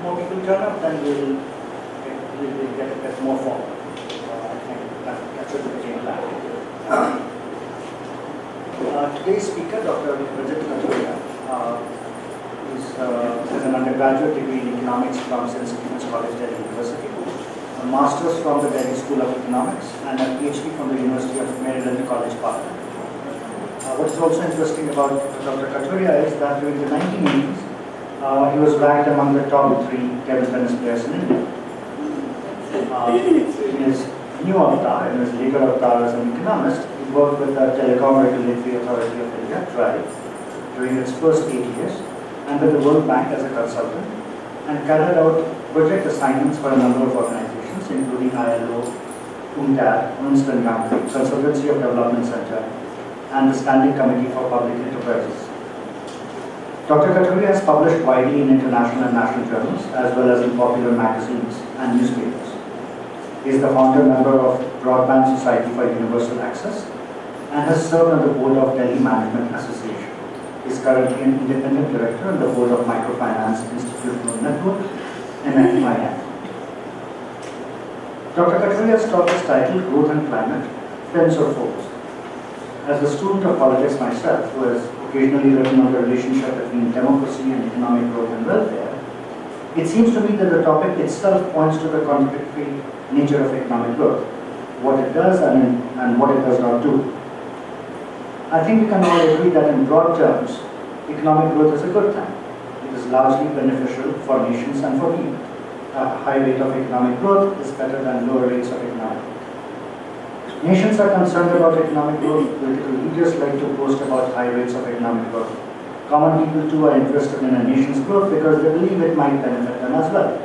more people turn up, then we'll get more form. I think that should be the game plan. Today's speaker, Dr. Rajat Kathuria, has an undergraduate degree in economics from St. Stephen's College, Delhi University, a master's from the Delhi School of Economics, and a PhD from the University of Maryland College Park. What is also interesting about Dr. Kathuria is that during the 1980s, he was ranked among the top 3 table tennis players in India. In his new avatar, in his legal avatar as an economist, he worked with the Telecom Regulatory Authority of India, TRAI, during its first 8 years, and with the World Bank as a consultant, and carried out project assignments for a number of organizations, including ILO, UNCTAD, Ernst & Young, Consultancy of Development Center, and the Standing Committee for Public Enterprises. Dr. Kathuria has published widely in international and national journals, as well as in popular magazines and newspapers. He is the founder member of Broadband Society for Universal Access and has served on the board of Delhi Management Association. He is currently an independent director on the board of Microfinance Institutional Network, MFIN. Dr. Kathuria's talk is titled Growth and Climate, Friends or Foes. As a student of politics myself, who has occasionally written on the relationship between democracy and economic growth and welfare, it seems to me that the topic itself points to the contradictory nature of economic growth, what it does and what it does not do. I think we can all agree that in broad terms, economic growth is a good thing. It is largely beneficial for nations and for people. A high rate of economic growth is better than lower rates of economic growth. Nations are concerned about economic growth. Political leaders like to boast about high rates of economic growth. Common people too are interested in a nation's growth because they believe it might benefit them as well.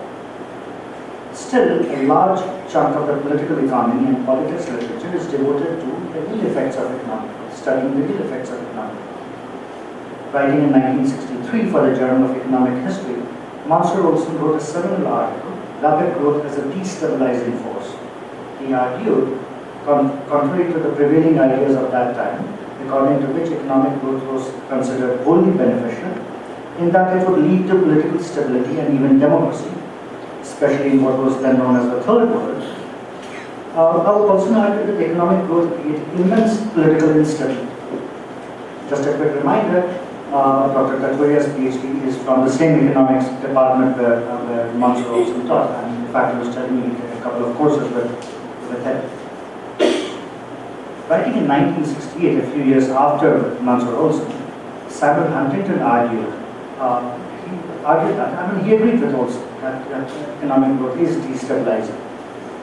Still, a large chunk of the political economy and politics literature is devoted to the ill effects of economic growth, studying the ill effects of economic growth. Writing in 1963 for the Journal of Economic History, Mansur Olson wrote a seminal article, Rapid Growth as a Destabilizing Force. He argued, contrary to the prevailing ideas of that time, according to which economic growth was considered wholly beneficial, in that it would lead to political stability and even democracy, especially in what was then known as the Third World. Also argued that economic growth created immense political instability. Just a quick reminder, Dr. Kathuria's PhD is from the same economics department where Mansur Olson taught, and in fact he was telling me he did a couple of courses with him. Writing in 1968, a few years after Mansur Olson, Samuel Huntington argued that, he agreed with Olson that economic growth is destabilizing.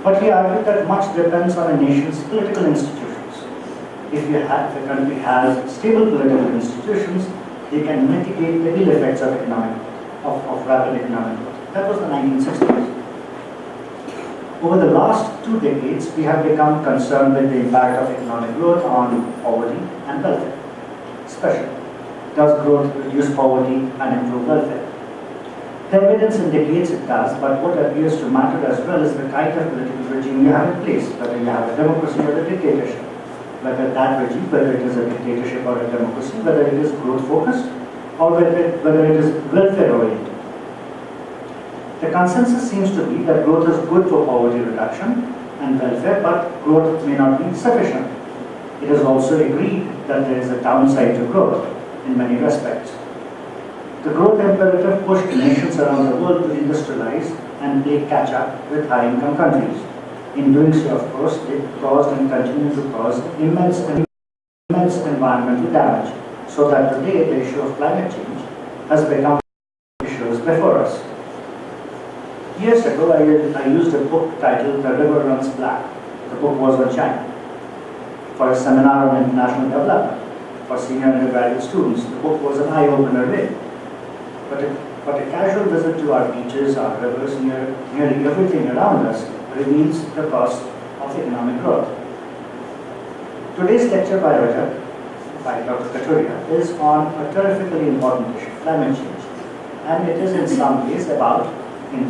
But he argued that much depends on a nation's political institutions. If a country has stable political institutions, they can mitigate the ill effects of rapid economic growth. That was the 1960s. Over the last 2 decades, we have become concerned with the impact of economic growth on poverty and welfare. Especially, does growth reduce poverty and improve welfare? The evidence indicates it does, but what appears to matter as well is the kind of political regime you have in place, whether you have a democracy or a dictatorship. Whether that regime, whether it is a dictatorship or a democracy, whether it is growth-focused or whether it is welfare-oriented. The consensus seems to be that growth is good for poverty reduction and welfare, but growth may not be sufficient. It is also agreed that there is a downside to growth in many respects. The growth imperative pushed nations around the world to industrialize and play catch-up with high-income countries. In doing so, of course, they caused and continue to cause immense environmental damage, so that today the issue of climate change has become issues before us. Years ago, I used a book titled The River Runs Black. The book was on China. For a seminar on international development for senior undergraduate students, the book was an eye-opener read. But a casual visit to our beaches, our rivers, nearly everything around us reveals the cost of economic growth. Today's lecture by Dr. Kathuria is on a terrifically important issue, climate change. And it is in some ways about, in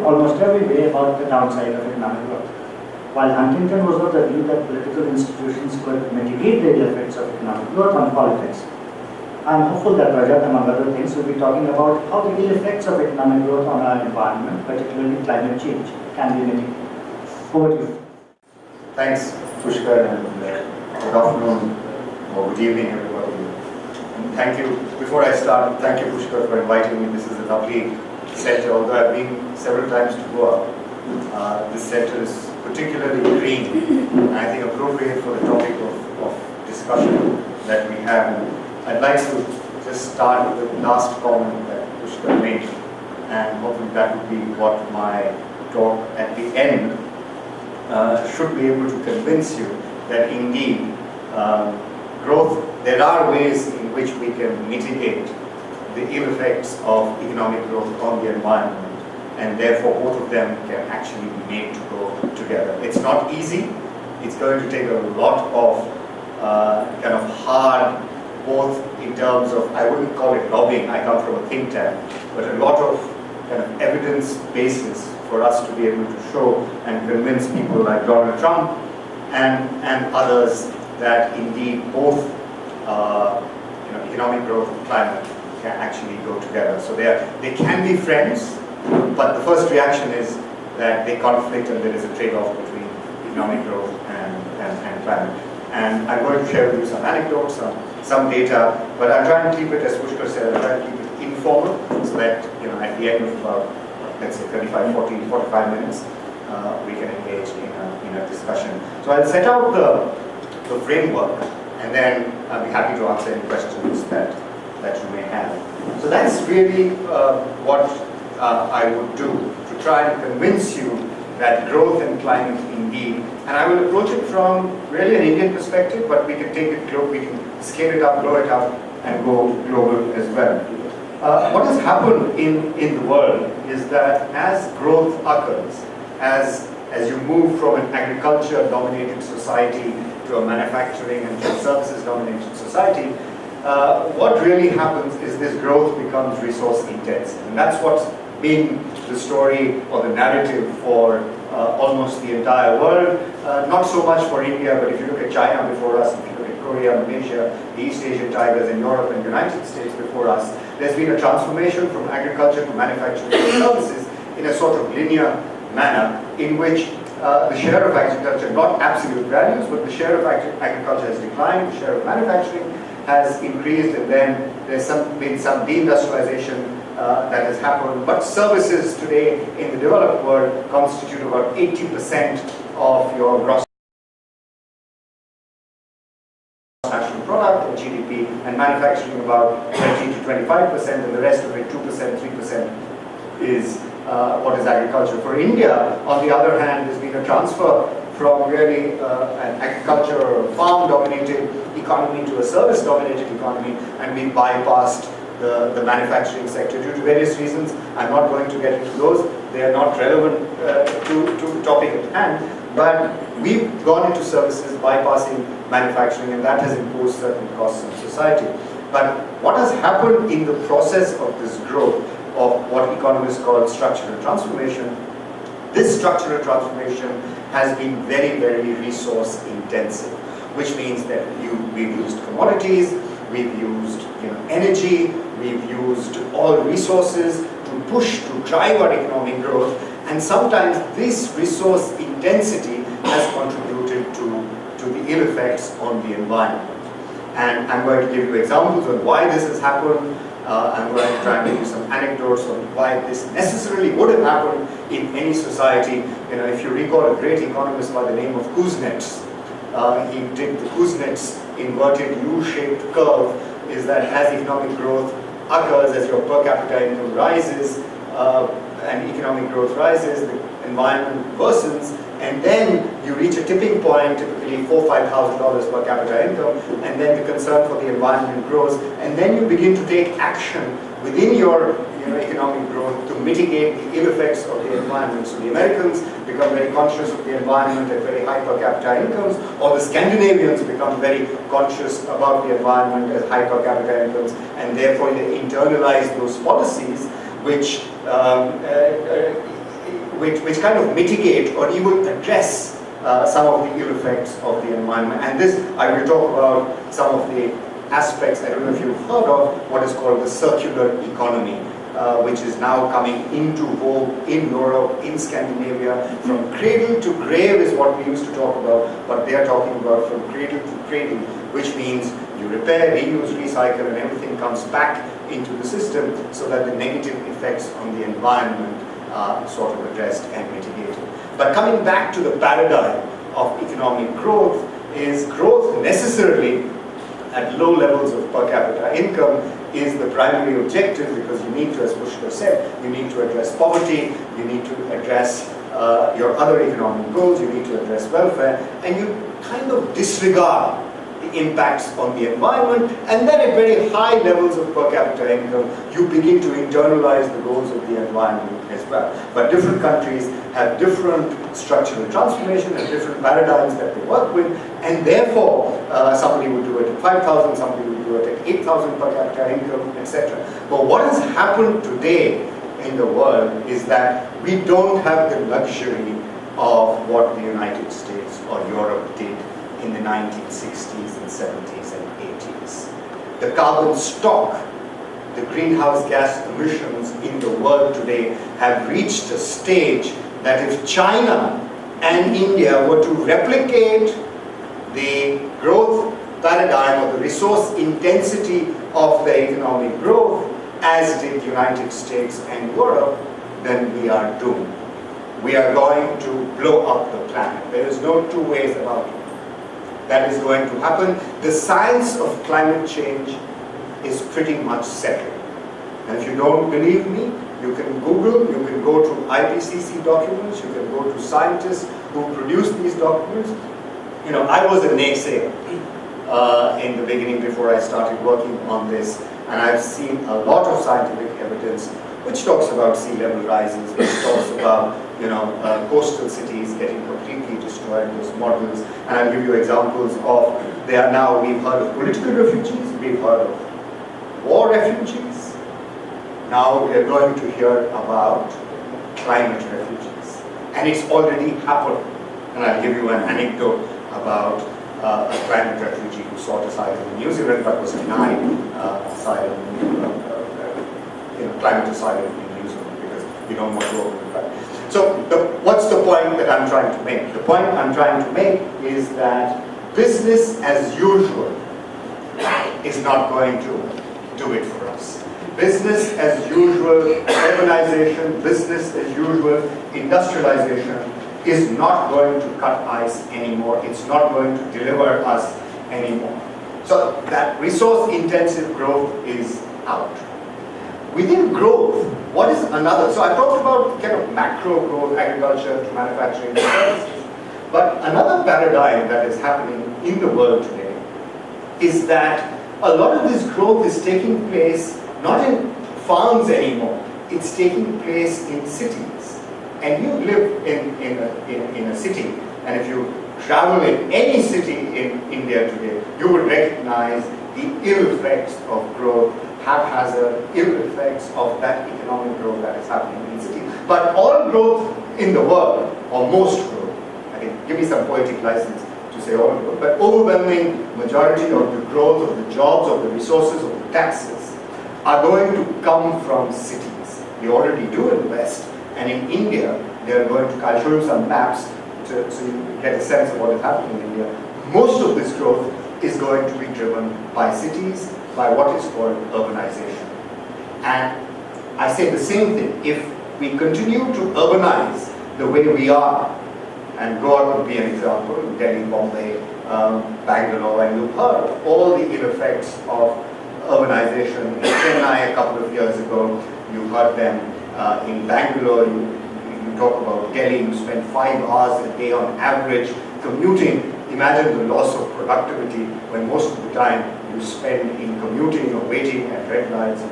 almost every way, about the downside of economic growth. While Huntington was of the view that political institutions could mitigate the effects of economic growth on politics, I'm hopeful that Rajat, among other things, will be talking about how the ill effects of economic growth on our environment, particularly climate change, can be mitigated. Over to you. Thanks, Pushkar, and good afternoon or good evening, everybody. And thank you. Before I start, thank you, Pushkar, for inviting me. This is a lovely center, although I've been several times to Goa. This center is particularly green, and I think appropriate for the topic of discussion that we have. And I'd like to just start with the last comment that Pushkar made, and hopefully that would be what my talk at the end should be able to convince you that indeed growth, there are ways in which we can mitigate the ill effects of economic growth on the environment, and therefore both of them can actually be made to go together. It's not easy. It's going to take a lot of kind of hard, both in terms of, I wouldn't call it lobbying, I come from a think tank, but a lot of kind of evidence basis for us to be able to show and convince people like Donald Trump and others that indeed both economic growth and climate can actually go together. So they can be friends, but the first reaction is that they conflict and there is a trade-off between economic growth and climate. And I'm going to share with you some anecdotes, some data, but I'm trying to keep it, as Pushkar said, I'm trying to keep it informal so that at the end of about, let's say 35, 40, 45 minutes, we can engage in a discussion. So I'll set out the framework, and then I'll be happy to answer any questions that you may have. So that's really what I would do to try and convince you that growth and climate indeed, and I will approach it from really an Indian perspective, but we can take it global, we can scale it up, blow it up, and go global as well. What has happened in the world is that as growth occurs, as you move from an agriculture-dominated society to a manufacturing and to a services-dominated society, what really happens is this growth becomes resource intensive, and that's what's been the story or the narrative for almost the entire world. Not so much for India, but if you look at China before us, if you look at Korea, Malaysia, the East Asian tigers in Europe and the United States before us, there's been a transformation from agriculture to manufacturing and services in a sort of linear manner in which the share of agriculture, not absolute values, but the share of agriculture has declined, the share of manufacturing has increased, and then there's been some deindustrialization that has happened. But services today in the developed world constitute about 80% of your gross national product or GDP, and manufacturing about 20 to 25%, and the rest of it, 2%, 3%, is what is agriculture. For India, on the other hand, there's been a transfer from really an agriculture or farm-dominated economy to a service-dominated economy, and we bypassed the manufacturing sector due to various reasons. I'm not going to get into those. They are not relevant to the topic at hand. But we've gone into services bypassing manufacturing, and that has imposed certain costs on society. But what has happened in the process of this growth of what economists call structural transformation, this structural transformation has been very, very resource intensive, which means that we've used commodities, we've used energy, we've used all resources to push, to drive our economic growth, and sometimes this resource intensity has contributed to the ill effects on the environment. And I'm going to give you examples on why this has happened. I'm going to try and give you some anecdotes on why this necessarily would have happened in any society. If you recall a great economist by the name of Kuznets, he did the Kuznets inverted U-shaped curve, is that as economic growth occurs, as your per capita income rises, and economic growth rises, the environment worsens, and then you reach a tipping point, typically $4,000 or $5,000 per capita income, and then the concern for the environment grows, and then you begin to take action within your economic growth to mitigate the ill effects of the environment. So the Americans become very conscious of the environment at very high per capita incomes, or the Scandinavians become very conscious about the environment at high per capita incomes, and therefore they internalize those policies which kind of mitigate or even address some of the ill effects of the environment. And this, I will talk about some of the aspects. I don't know if you've heard of what is called the circular economy, which is now coming into vogue in Europe, in Scandinavia. From cradle to grave is what we used to talk about, but they are talking about from cradle to cradle, which means you repair, reuse, recycle, and everything comes back into the system so that the negative effects on the environment are sort of addressed and mitigated. But coming back to the paradigm of economic growth, is growth necessarily at low levels of per capita income is the primary objective, because you need to, as Pushkar said, you need to address poverty, you need to address your other economic goals, you need to address welfare, and you kind of disregard the impacts on the environment, and then at very high levels of per capita income, you begin to internalize the goals of the environment as well. But different countries have different structural transformation and different paradigms that they work with, and therefore somebody would do it at 5,000, somebody would do it at 8,000 per capita income, etc. But what has happened today in the world is that we don't have the luxury of what the United States or Europe did in the 1960s and 70s and 80s. The carbon stock, the greenhouse gas emissions in the world today have reached a stage that if China and India were to replicate the growth paradigm or the resource intensity of the economic growth as did the United States and Europe, then we are doomed. We are going to blow up the planet. There is no two ways about it. That is going to happen. The science of climate change is pretty much settled. And if you don't believe me, you can Google, you can go to IPCC documents, you can go to scientists who produce these documents. You know, I was a naysayer in the beginning before I started working on this, and I've seen a lot of scientific evidence which talks about sea level rises, which talks about, you know, coastal cities getting completely destroyed, those models. And I'll give you examples of, they are now, we've heard of political refugees, we've heard of war refugees. Now we're going to hear about climate refugees. And it's already happened. And I'll give you an anecdote about a climate refugee who sought asylum in New Zealand but was denied asylum, climate asylum in New Zealand because you don't want to work with that. So what's the point that I'm trying to make? The point I'm trying to make is that business as usual is not going to do it for us. Business as usual, urbanization, business as usual, industrialization is not going to cut ice anymore. It's not going to deliver us anymore. So that resource-intensive growth is out. Within growth, what is another? So I talked about kind of macro growth, agriculture to manufacturing to services. But another paradigm that is happening in the world today is that a lot of this growth is taking place not in farms anymore. It's taking place in cities. And you live in a city, and if you travel in any city in India today, you will recognize the ill effects of growth, haphazard ill effects of that economic growth that is happening in cities. But all growth in the world, or most growth, I think, give me some poetic license to say all growth, but overwhelming majority of the growth of the jobs, of the resources, of the taxes are going to come from cities. We already do in the West. And in India, they are going to, I'll show you some maps so you get a sense of what is happening in India. Most of this growth is going to be driven by cities, by what is called urbanization. And I say the same thing, if we continue to urbanize the way we are, and Goa would be an example, Delhi, Bombay, Bangalore, and you've heard of all the ill effects of urbanization. In Chennai a couple of years ago, you heard them. In Bangalore, you talk about Delhi, you spend 5 hours a day on average commuting. Imagine the loss of productivity when most of the time you spend in commuting or waiting at red lights.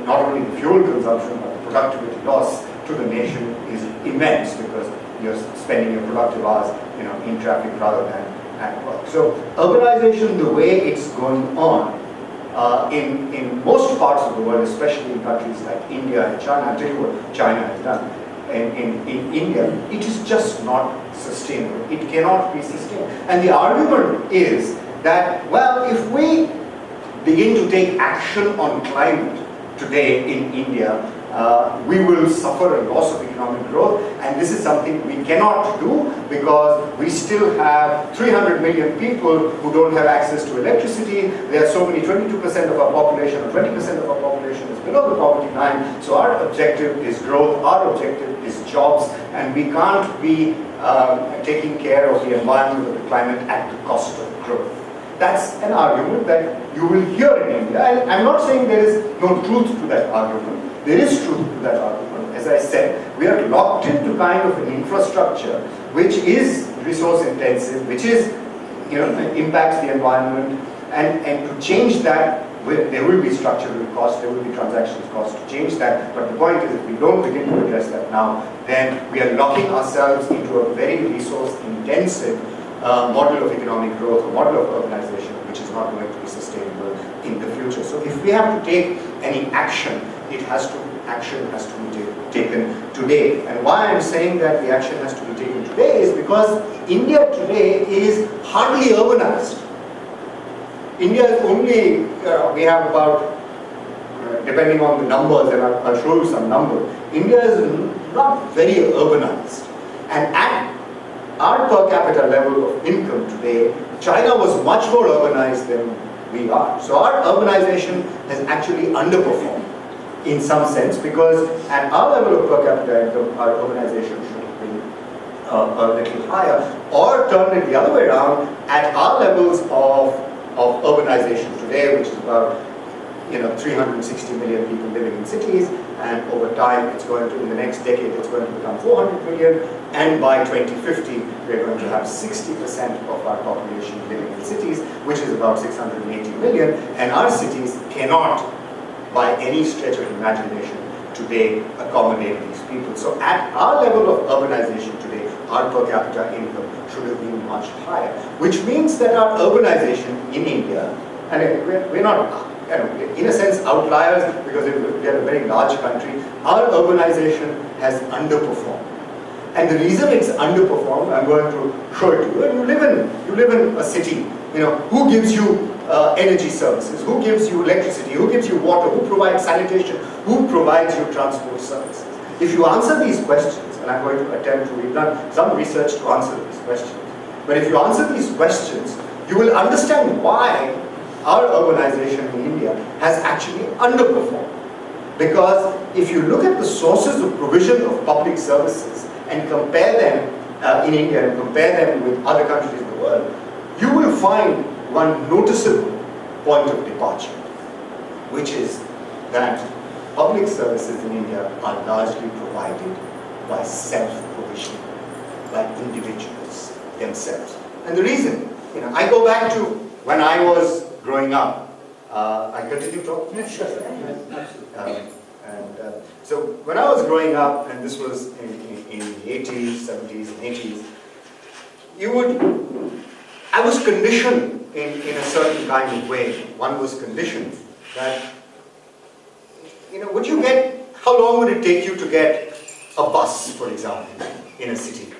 Not only the fuel consumption, but the productivity loss to the nation is immense because you're spending your productive hours, in traffic rather than at work. So urbanization, the way it's going on, in most parts of the world, especially in countries like India and China, I'll tell you what China has done. In India, it is just not sustainable. It cannot be sustained. And the argument is that, well, if we begin to take action on climate today in India, we will suffer a loss of economic growth, and this is something we cannot do because we still have 300 million people who don't have access to electricity. There are so many, 22% of our population or 20% of our population is below the poverty line. So our objective is growth, our objective is jobs, and we can't be taking care of the environment or the climate at the cost of growth. That's an argument that you will hear in India. And I'm not saying there is no truth to that argument. There is truth to that argument. As I said, we are locked into kind of an infrastructure which is resource intensive, which is, impacts the environment, and to change that, there will be structural costs, there will be transactions costs to change that. But the point is, if we don't begin to address that now, then we are locking ourselves into a very resource intensive model of economic growth, a model of urbanization, which is not going to be sustainable in the future. So if we have to take any action, action has to be taken today. And why I'm saying that the action has to be taken today is because India today is hardly urbanized. India is only, we have about, depending on the numbers, and I'll show you some numbers, India is not very urbanized. And at our per capita level of income today, China was much more urbanized than we are. So our urbanization has actually underperformed in some sense, because at our level of per capita income, our urbanization should have been a little higher. Or turn it the other way around, at our levels of urbanization today, which is about 360 million people living in cities, and over time it's going to, in the next decade, it's going to become 400 million, and by 2050 we're going to have 60% of our population living in cities, which is about 680 million, and our cities cannot, by any stretch of imagination, today accommodate these people. So at our level of urbanization today, our per capita income should have been much higher, which means that our urbanization in India, and we're not, in a sense, outliers, because we are a very large country, our urbanization has underperformed. And the reason it's underperformed, I'm going to show it to you. And you live in a city, who gives you energy services, who gives you electricity, who gives you water, who provides sanitation, who provides you transport services. If you answer these questions, and I'm going to attempt to, we've done some research to answer these questions, but if you answer these questions, you will understand why our urbanization in India has actually underperformed. Because if you look at the sources of provision of public services and compare them in India and compare them with other countries in the world, you will find one noticeable point of departure, which is that public services in India are largely provided by self-provision, by individuals themselves. And the reason, I go back to when I was growing up. I continue talking? Yes, sure. So when I was growing up, and this was in the 80s, 70s, and 80s, I was conditioned in a certain kind of way. One was conditioned that, how long would it take you to get a bus, for example, in a city?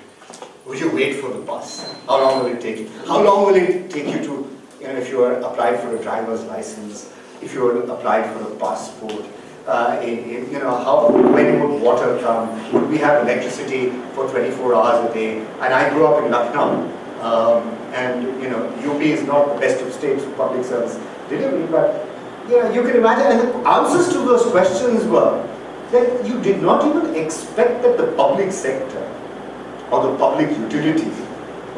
Would you wait for the bus? How long will it take you? How long will it take you to, if you are applied for a driver's license, if you are applied for a passport, when would water come? Would we have electricity for 24 hours a day? And I grew up in Lucknow, and UP is not the best of states for public service delivery, but you can imagine, and the answers to those questions were that you did not even expect that the public sector or the public utilities,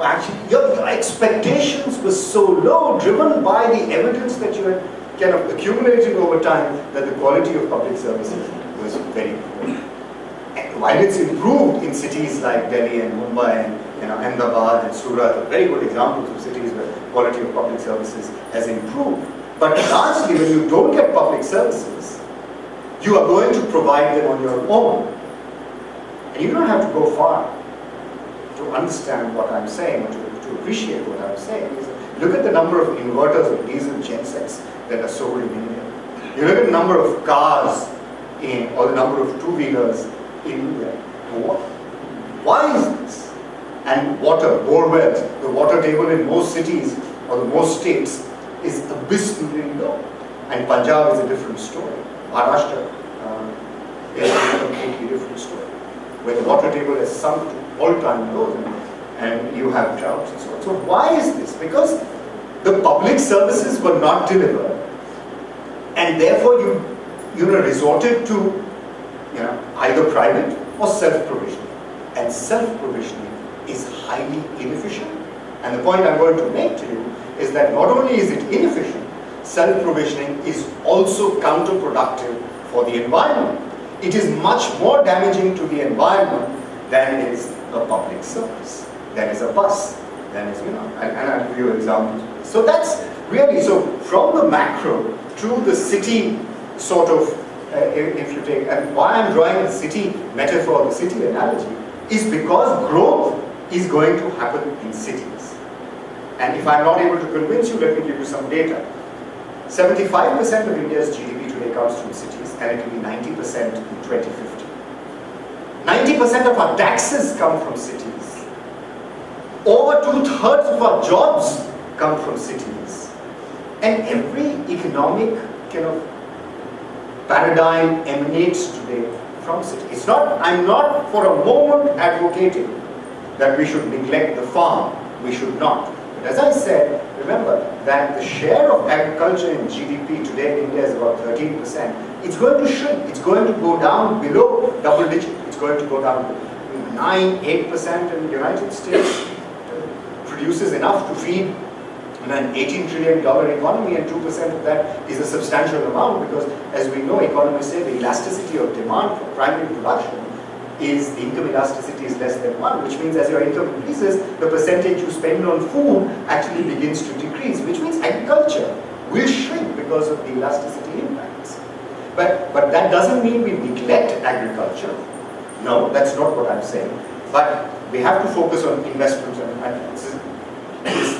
actually your expectations were so low, driven by the evidence that you had kind of accumulated over time, that the quality of public services was very poor. And while it's improved in cities like Delhi and Mumbai and Ahmedabad and Surat, are very good examples of cities where quality of public services has improved. But largely, when you don't get public services, you are going to provide them on your own. And you don't have to go far to understand what I'm saying, or to appreciate what I'm saying. Look at the number of inverters of diesel gensets that are sold in India. You look at the number of cars or the number of two-wheelers in India. Why is this? And water, bore wells, the water table in most cities or the most states is abysmally low. And Punjab is a different story. Maharashtra is a completely different story, where the water table has sunk to all-time lows and you have droughts and so on. So why is this? Because the public services were not delivered, and therefore you resorted to either private or self-provisioning. And self-provisioning is highly inefficient. And the point I'm going to make to you is that not only is it inefficient, self-provisioning is also counterproductive for the environment. It is much more damaging to the environment than is a public service, than is a bus, than is, and I'll give you examples. So that's really, so from the macro to the city sort of, if you take, and why I'm drawing the city metaphor, the city analogy, is because growth is going to happen in cities. And if I'm not able to convince you, let me give you some data. 75% of India's GDP today comes from cities, and it will be 90% in 2050. 90% of our taxes come from cities. Over 2/3 of our jobs come from cities. And every economic kind of paradigm emanates today from cities. It's not, I'm not for a moment advocating that we should neglect the farm. We should not. But as I said, remember that the share of agriculture in GDP today in India is about 13%. It's going to shrink. It's going to go down below double digit. It's going to go down to 9-8% in the United States. Produces enough to feed an $18 trillion economy, and 2% of that is a substantial amount, because as we know, economists say the elasticity of demand for primary production is, the income elasticity is less than 1, which means as your income increases, the percentage you spend on food actually begins to decrease, which means agriculture will shrink because of the elasticity impacts. But that doesn't mean we neglect agriculture. No, that's not what I'm saying. But we have to focus on investments, and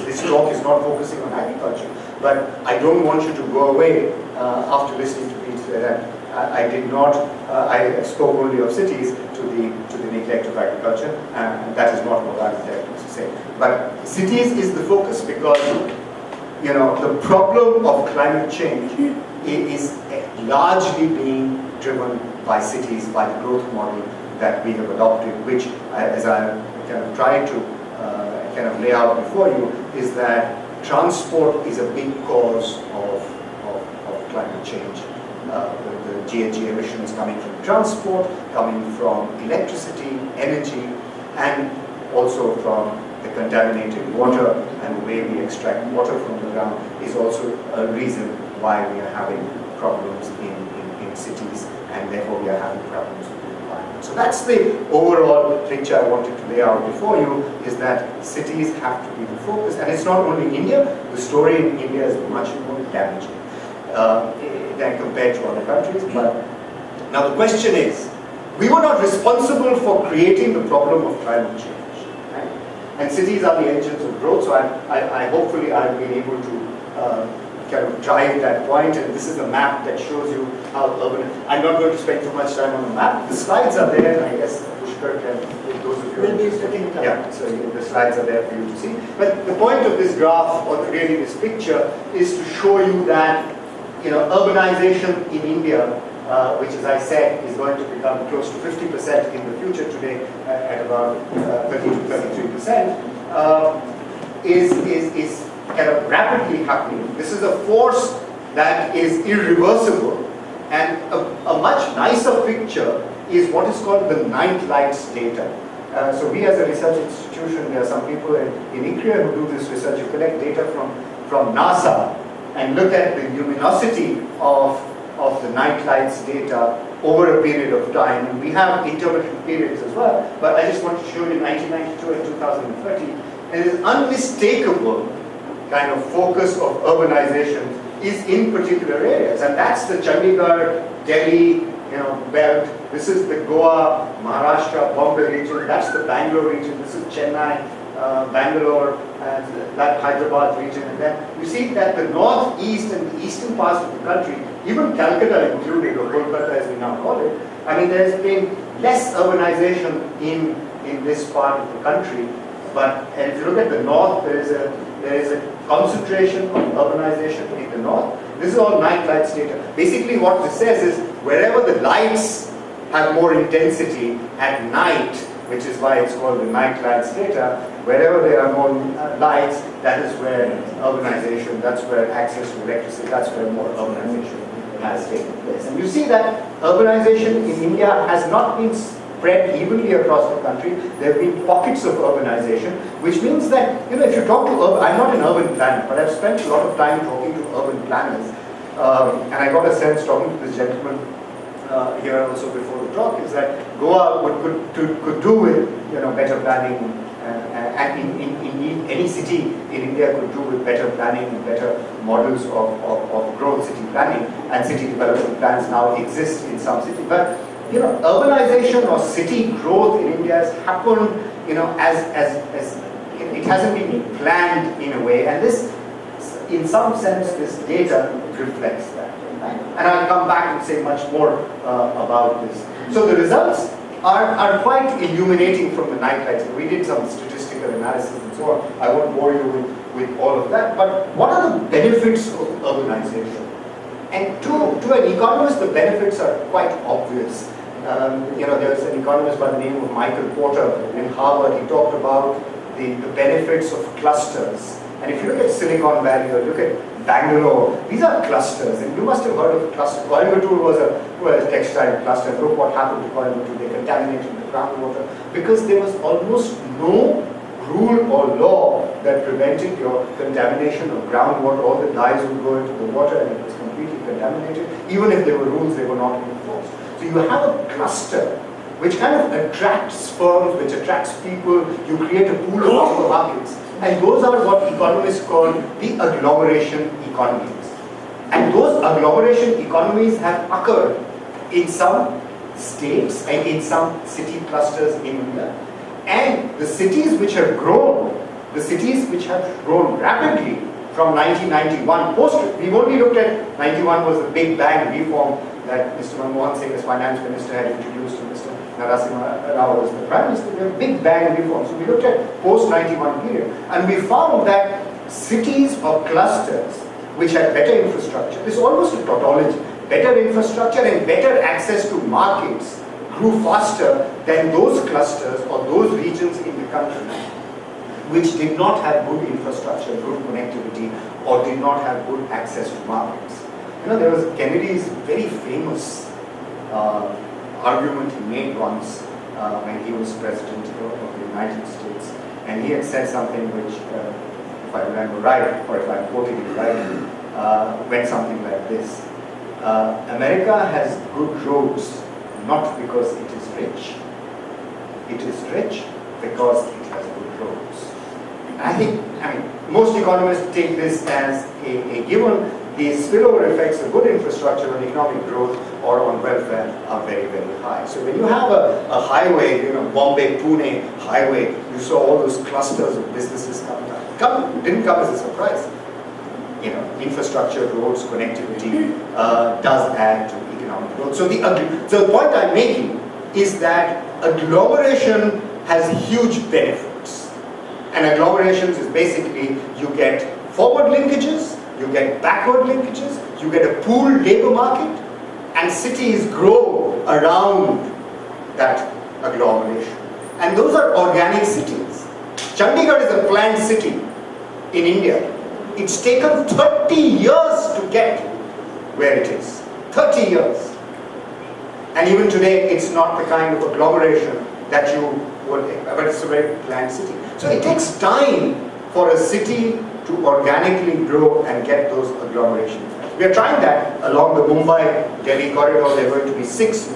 this talk is not focusing on agriculture. But I don't want you to go away after listening to me say that I did not. I spoke only of cities to the neglect of agriculture, and that is not what I'm intending to say. But cities is the focus, because the problem of climate change is largely being driven by cities, by the growth model that we have adopted, which, as I kind of tried to kind of lay out before you, is that transport is a big cause of climate change. The GHG emissions coming from transport, coming from electricity, energy, and also from the contaminated water, and the way we extract water from the ground is also a reason why we are having problems in cities, and therefore we are having problems with the environment. So that's the overall picture I wanted to lay out before you, is that cities have to be the focus. And it's not only India, the story in India is much more damaging than compared to other countries. But now the question is, we were not responsible for creating the problem of climate change, right? And cities are the engines of growth, so I hopefully I've been able to kind of drive that point, and this is a map that shows you how urban. I'm not going to spend too much time on the map. The slides are there, and I guess Pushkar can, those of you will be sitting down. Yeah, so the slides are there for you to see. But the point of this graph, or really this picture, is to show you that urbanization in India, which, as I said, is going to become close to 50% in the future today, at about 30 to 33%, is kind of rapidly happening. This is a force that is irreversible, and a much nicer picture is what is called the night lights data. So we, as a research institution, there are some people in ICRIER who do this research. You collect data from NASA and look at the luminosity of the night lights data over a period of time. And we have intermittent periods as well, but I just want to show you 1992 and 2030. And it is unmistakable kind of focus of urbanization is in particular areas, and that's the Chandigarh, Delhi, belt. This is the Goa, Maharashtra, Bombay region. That's the Bangalore region. This is Chennai, Bangalore, and that Hyderabad region. And then you see that the northeast and the eastern parts of the country, even Calcutta included, or Kolkata as we now call it, I mean, there's been less urbanization in this part of the country. But if you look at the north, there is a there is a concentration of urbanization in the north. This is all night lights data. Basically what this says is wherever the lights have more intensity at night, which is why it's called the night lights data, wherever there are more lights, that is where urbanization, that's where access to electricity, that's where more urbanization has taken place. And you see that urbanization in India has not been spread evenly across the country. There have been pockets of urbanization, which means that, if you talk to I'm not an urban planner, but I've spent a lot of time talking to urban planners, and I got a sense talking to this gentleman here also before the talk, is that Goa could do with better planning, and in any city in India could do with better planning and better models of growth, city planning, and city development plans now exist in some cities. But urbanization or city growth in India has happened, as it hasn't been planned in a way, and this, in some sense, this data reflects that. Right? And I'll come back and say much more about this. So the results are quite illuminating from the night lights. We did some statistical analysis and so on. I won't bore you with all of that. But what are the benefits of urbanization? And to an economist, the benefits are quite obvious. There's an economist by the name of Michael Porter in Harvard. He talked about the benefits of clusters. And if you look at Silicon Valley or look at Bangalore, these are clusters. And you must have heard of clusters. Coimbatore was a textile cluster. Look what happened to Coimbatore. They contaminated the groundwater because there was almost no rule or law that prevented your contamination of groundwater. All the dyes would go into the water and it was completely contaminated. Even if there were rules, they were not enforced. So you have a cluster which kind of attracts firms, which attracts people. You create a pool of labor markets. And those are what economists call the agglomeration economies. And those agglomeration economies have occurred in some states and in some city clusters in India. And the cities which have grown rapidly from 1991, we've only looked at 91 was the Big Bang reform that Mr. Manmohan Singh as finance minister had introduced to Mr. Narasimha Rao as the prime minister. We have Big Bang reform. So we looked at post-91 period, and we found that cities or clusters which had better infrastructure, this is almost a tautology, better infrastructure and better access to markets grew faster than those clusters or those regions in the country which did not have good infrastructure, good connectivity, or did not have good access to markets. There was Kennedy's very famous argument he made once when he was president of the United States, and he had said something which, if I remember right, or if I'm quoting it right, went something like this: America has good roads not because it is rich. It is rich because it has good roads. And I mean, most economists take this as a given. The spillover effects of good infrastructure on economic growth or on welfare are very, very high. So when you have a highway, Bombay-Pune highway, you saw all those clusters of businesses coming up. Didn't come as a surprise. Infrastructure, roads, connectivity does add to economic growth. So the point I'm making is that agglomeration has huge benefits. And agglomerations is basically you get forward linkages, you get backward linkages, you get a pooled labor market, and cities grow around that agglomeration. And those are organic cities. Chandigarh is a planned city in India. It's taken 30 years to get where it is. 30 years. And even today, it's not the kind of agglomeration that you would, but it's a very planned city. So it takes time for a city to organically grow and get those agglomerations. We are trying that along the Mumbai-Delhi corridor. There are going to be 6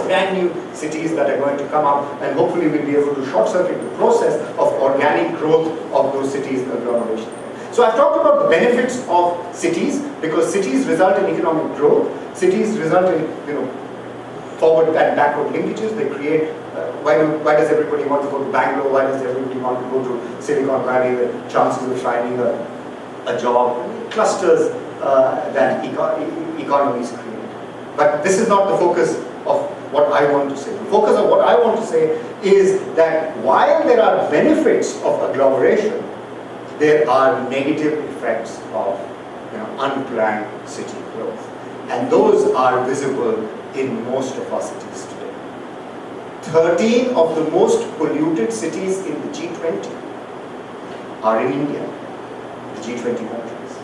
brand new cities that are going to come up, and hopefully we'll be able to short-circuit the process of organic growth of those cities' agglomerations. So I've talked about the benefits of cities, because cities result in economic growth. Cities result in forward and backward linkages. They create. Why does everybody want to go to Bangalore? Why does everybody want to go to Silicon Valley? The chances of finding a job, clusters that economies create. But this is not the focus of what I want to say. The focus of what I want to say is that while there are benefits of agglomeration, there are negative effects of unplanned city growth. And those are visible in most of our cities today. 13 of the most polluted cities in the G20 are in India, the G20 countries.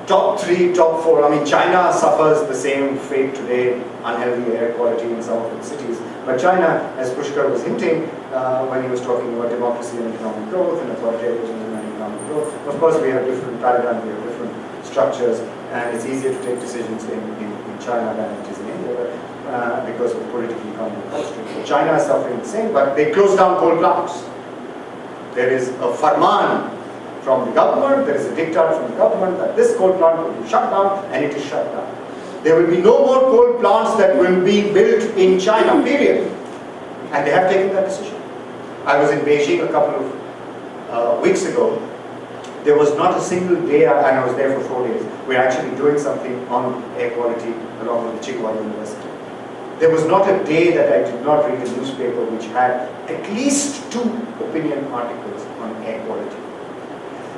Top 3, top 4, I mean China suffers the same fate today, unhealthy air quality in some of its cities. But China, as Pushkar was hinting when he was talking about democracy and economic growth and authoritarianism and economic growth, of course we have different paradigms, we have different structures, and it's easier to take decisions in China than it is in India because of political economic constraints. So China is suffering the same, but they close down coal plants. There is a farman from the government, there is a diktat from the government that this coal plant will be shut down, and it is shut down. There will be no more coal plants that will be built in China, period. And they have taken that decision. I was in Beijing a couple of weeks ago. There was not a single day, and I was there for 4 days, we're actually doing something on air quality along with the Tsinghua University. There was not a day that I did not read a newspaper which had at least 2 opinion articles on air quality.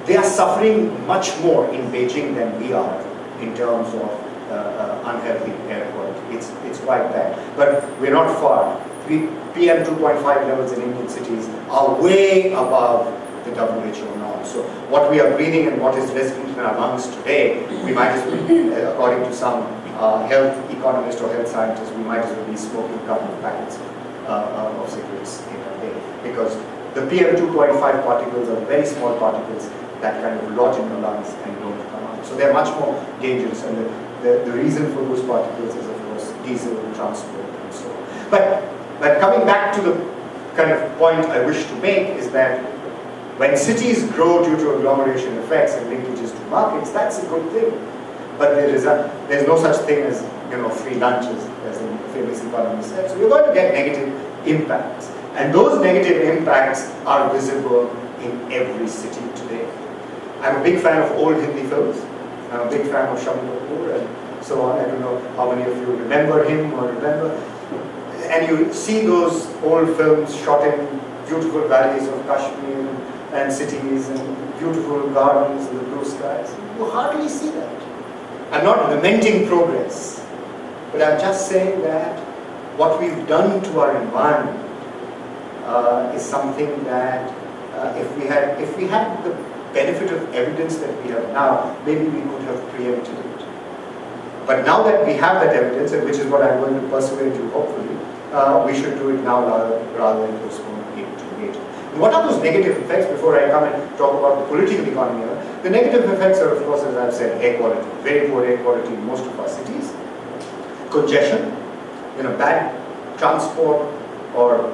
They are suffering much more in Beijing than we are in terms of unhealthy air quality. It's quite bad. But we're not far. PM 2.5 levels in Indian cities are way above the WHO norm. So what we are breathing and what is resident in our lungs today, we might as well, according to some health economist or health scientist, we might as well be smoking a couple of packets of cigarettes in a day. Because the PM 2.5 particles are very small particles that kind of lodge in the lungs and don't come out. So they're much more dangerous, and the reason for those particles is, of course, diesel transport and so on. But coming back to the kind of point I wish to make is that when cities grow due to agglomeration effects and linkages to markets, that's a good thing. But there's no such thing as free lunches, as the famous economist said. So you're going to get negative impacts, and those negative impacts are visible in every city today. I'm a big fan of old Hindi films. I'm a big fan of Shami Kapoor and so on. I don't know how many of you remember him or remember. And you see those old films shot in beautiful valleys of Kashmir and cities and beautiful gardens and the blue skies. You hardly see that. I'm not lamenting progress, but I'm just saying that what we've done to our environment is something that if we had the benefit of evidence that we have now, maybe we could have preempted it. But now that we have that evidence, and which is what I'm going to persuade you hopefully, we should do it now rather than postpone it to later. And what are those negative effects before I come and talk about the political economy? The negative effects are, of course, as I've said, air quality. Very poor air quality in most of our cities. Congestion, bad transport, or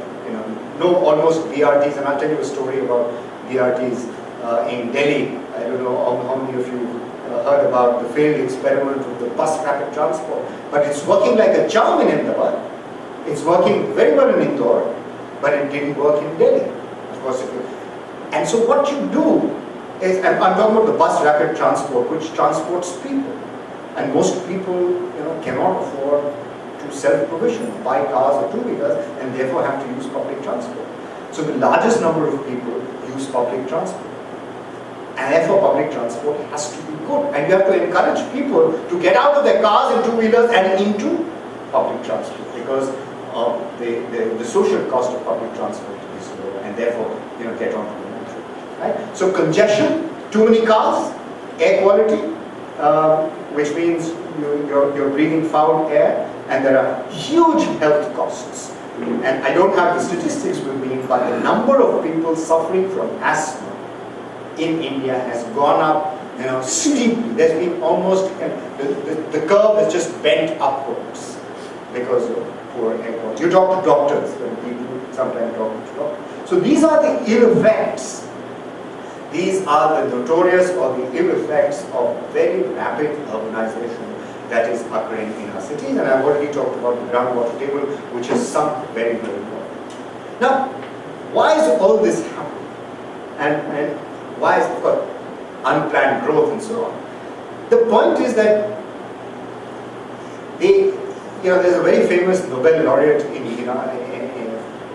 almost BRTs. And I'll tell you a story about BRTs in Delhi. I don't know how many of you heard about the failed experiment with the bus rapid transport, but it's working like a charm in Ahmedabad. It's working very well in Indore, but it didn't work in Delhi. Of course, and so what you do is, and I'm talking about the bus rapid transport, which transports people, and most people, cannot afford to self-provision, buy cars or two-wheelers, and therefore have to use public transport. So the largest number of people use public transport. And therefore public transport has to be good. And you have to encourage people to get out of their cars and two-wheelers and into public transport, because the social cost of public transport is low, and therefore get onto the metro. Right? So congestion, too many cars, air quality, which means you're breathing foul air, and there are huge health costs. And I don't have the statistics with me, but the number of people suffering from asthma in India has gone up, steeply. There's been almost, the curve has just bent upwards because of poor air quality. You talk to doctors, when people sometimes talk to doctors. So these are the ill effects. These are the notorious or the ill effects of very rapid urbanization that is occurring in our cities. And I've already talked about the groundwater table, which has sunk very, very low. Now, why is all this happening? And why is, of course, unplanned growth and so on? The point is that there's a very famous Nobel laureate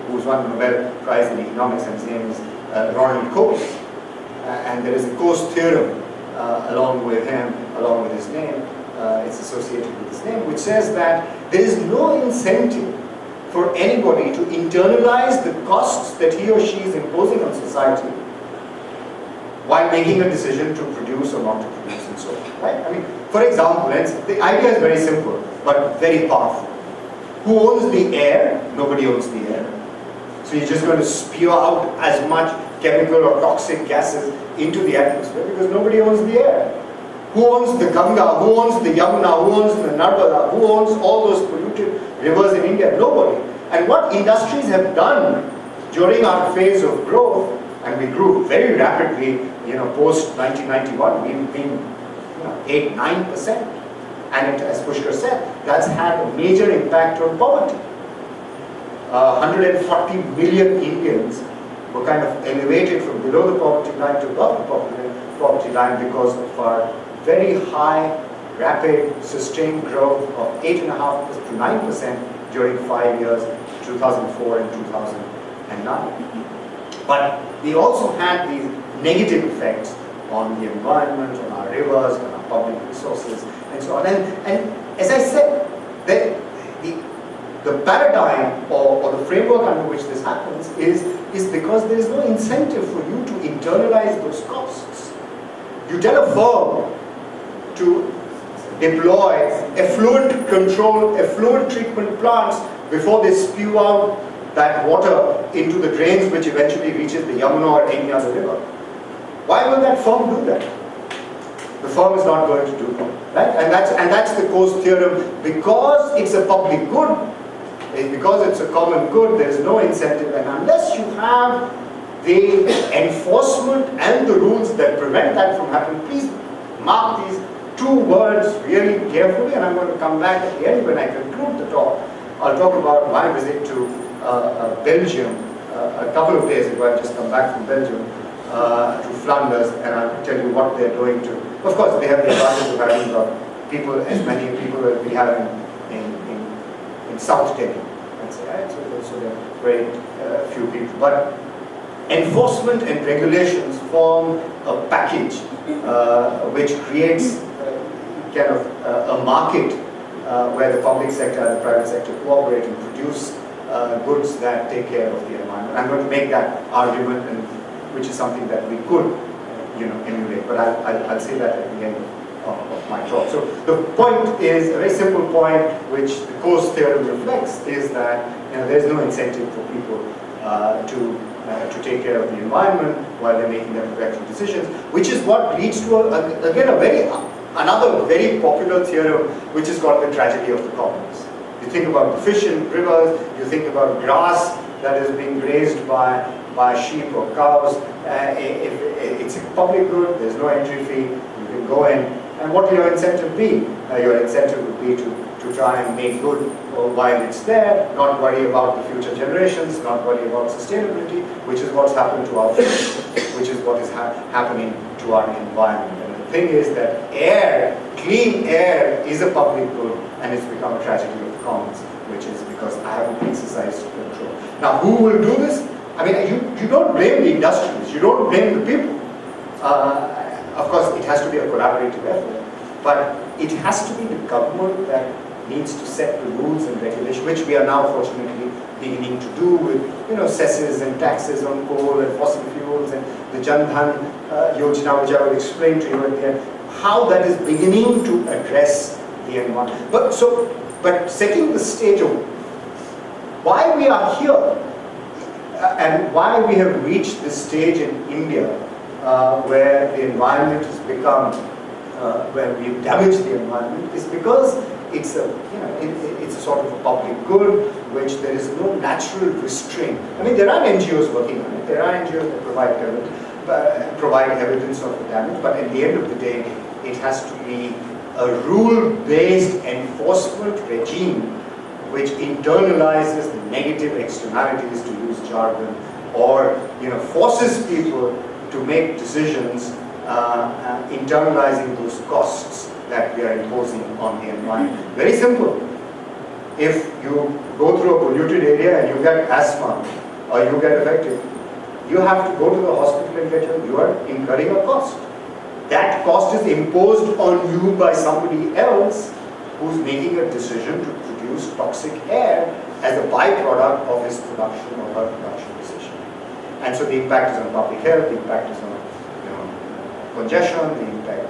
who's won the Nobel Prize in economics, and his name is Ronald Coase. and there is a Coase theorem along with him, along with his name, it's associated with his name, which says that there is no incentive for anybody to internalize the costs that he or she is imposing on society while making a decision to produce or not to produce and so on, right? I mean, for example, the idea is very simple, but very powerful. Who owns the air? Nobody owns the air. So you're just going to spew out as much chemical or toxic gases into the atmosphere because nobody owns the air. Who owns the Ganga? Who owns the Yamuna? Who owns the Narmada? Who owns all those polluted rivers in India? Nobody. And what industries have done during our phase of growth, and we grew very rapidly, post 1991, we've been 8-9%. And as Pushkar said, that's had a major impact on poverty. 140 million Indians were kind of elevated from below the poverty line to above the poverty line because of our very high, rapid, sustained growth of 8.5% to 9% during 5 years, 2004 and 2009. But we also had these negative effects on the environment, on our rivers, on our public resources, and so on. And as I said, the paradigm or the framework under which this happens is because there is no incentive for you to internalize those costs. You tell a firm to deploy effluent control, effluent treatment plants before they spew out that water into the drains which eventually reaches the Yamuna or any other river. Why will that firm do that? The firm is not going to do that, right? And that's the Coase theorem. Because it's a public good, because it's a common good, there is no incentive, and unless you have the enforcement and the rules that prevent that from happening, please mark these two words really carefully, and I'm going to come back at the end when I conclude the talk. I'll talk about my visit to Belgium a couple of days ago. I've just come back from Belgium to Flanders, and I'll tell you what they're doing to. Of course, they have the advantage of having people, as many people as we have in South Delhi. Right? So there are very few people. But enforcement and regulations form a package which creates kind of a market where the public sector and the private sector cooperate and produce goods that take care of the environment. I'm going to make that argument, and which is something that we could, emulate. But I'll say that at the end of my talk. So the point is a very simple point, which the Coase theorem reflects, is that there's no incentive for people to take care of the environment while they're making their productive decisions, which is what leads to another very popular theorem, which is called the tragedy of the commons. You think about the fish in rivers, you think about grass that is being grazed by sheep or cows. If it's a public good, there's no entry fee, you can go in. And what will your incentive be? Your incentive would be to try and make good while it's there, not worry about the future generations, not worry about sustainability, which is what's happened to our future, which is what is happening to our environment. And the thing is that air, clean air, is a public good, and it's become a tragedy of the commons, which is because I haven't exercised control. Now, who will do this? I mean, you don't blame the industries, you don't blame the people. Of course, it has to be a collaborative effort, but it has to be the government that needs to set the rules and regulations, which we are now fortunately beginning to do with, cesses and taxes on coal and fossil fuels and the Jan Dhan Yojana, which I will explain to you at the end, how that is beginning to address the environment. But setting the stage of why we are here and why we have reached this stage in India where the environment has become, where we've damaged the environment, is because it's a sort of a public good, which there is no natural restraint. I mean, there are NGOs working on it. There are NGOs that provide evidence of the damage, but at the end of the day, it has to be a rule-based enforcement regime which internalizes the negative externalities, to use jargon, or forces people to make decisions internalizing those costs that we are imposing on the environment. Very simple. If you go through a polluted area and you get asthma or you get affected, you have to go to the hospital and get you are incurring a cost. That cost is imposed on you by somebody else who's making a decision to produce toxic air as a byproduct of his production or her production decision. And so the impact is on public health, the impact is on congestion, the impact,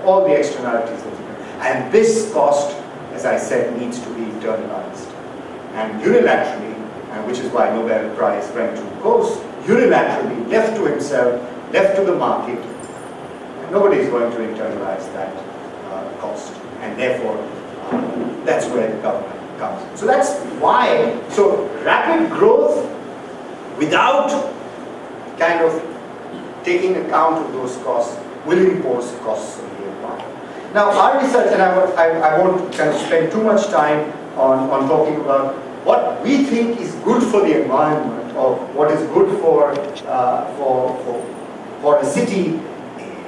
all the externalities that you can. And this cost, as I said, needs to be internalized. And unilaterally, and which is why Nobel Prize went to Coase, unilaterally, left to himself, left to the market, nobody is going to internalize that cost. And therefore, that's where the government comes in. So that's why, so rapid growth without kind of taking account of those costs will impose costs on the environment. Now our research, and I won't kind of spend too much time on talking about what we think is good for the environment or what is good for a city.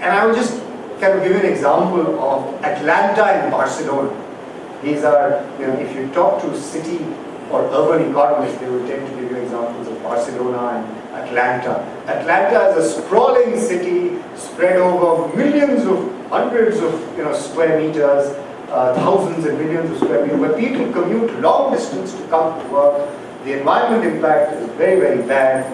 And I will just kind of give you an example of Atlanta and Barcelona. These are, if you talk to city or urban economists, they will tend to give you examples of Barcelona and Atlanta. Atlanta is a sprawling city spread over millions of, hundreds of square meters, thousands and millions of square meters, where people commute long distance to come to work. The environment impact is very, very bad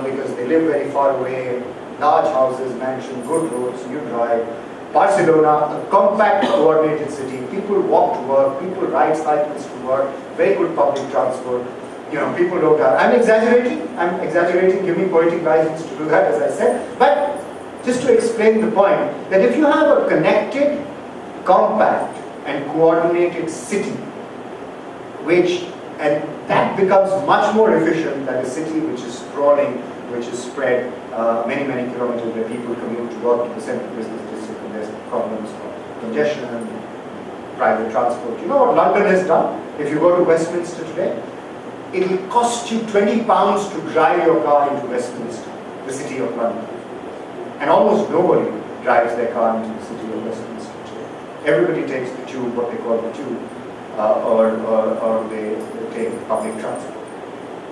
because they live very far away, large houses, mansions, good roads, you drive. Barcelona, a compact, coordinated city. People walk to work, people ride cycles to work, very good public transport. People don't have. I'm exaggerating, give me poetic license to do that, as I said. But just to explain the point, that if you have a connected, compact, and coordinated city, and that becomes much more efficient than a city which is sprawling, which is spread many, many kilometers, where people commute to work to the central business district, and there's problems of congestion, private transport. You know what London has done? If you go to Westminster today, it will cost you £20 to drive your car into Westminster, the city of London. And almost nobody drives their car into the city of Westminster today. Everybody takes the tube, what they call the tube, or they take public transport.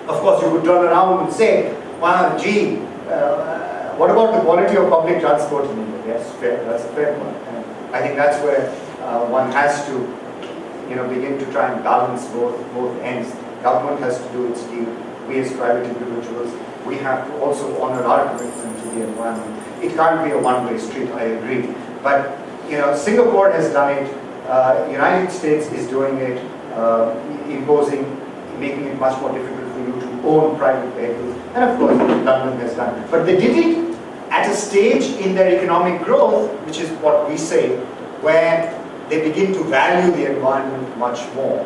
Of course, you could turn around and say, well, gee, what about the quality of public transport in India? Yes, fair, that's a fair one. And I think that's where one has to begin to try and balance both ends. Government has to do its deal. We as private individuals, we have to also honor our commitment to the environment. It can't be a one-way street, I agree. But Singapore has done it, United States is doing it, making it much more difficult for you to own private vehicles. And of course, London has done it. But they did it at a stage in their economic growth, which is what we say, where they begin to value the environment much more.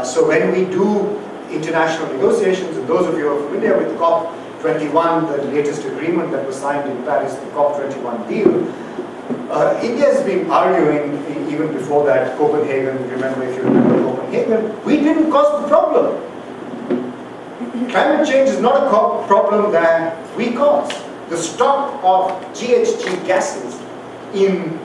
So when we do international negotiations, and those of you who are familiar with COP21, the latest agreement that was signed in Paris, the COP21 deal, India has been arguing, even before that, Copenhagen, if you remember Copenhagen, we didn't cause the problem. Climate change is not a problem that we cause. The stock of GHG gases in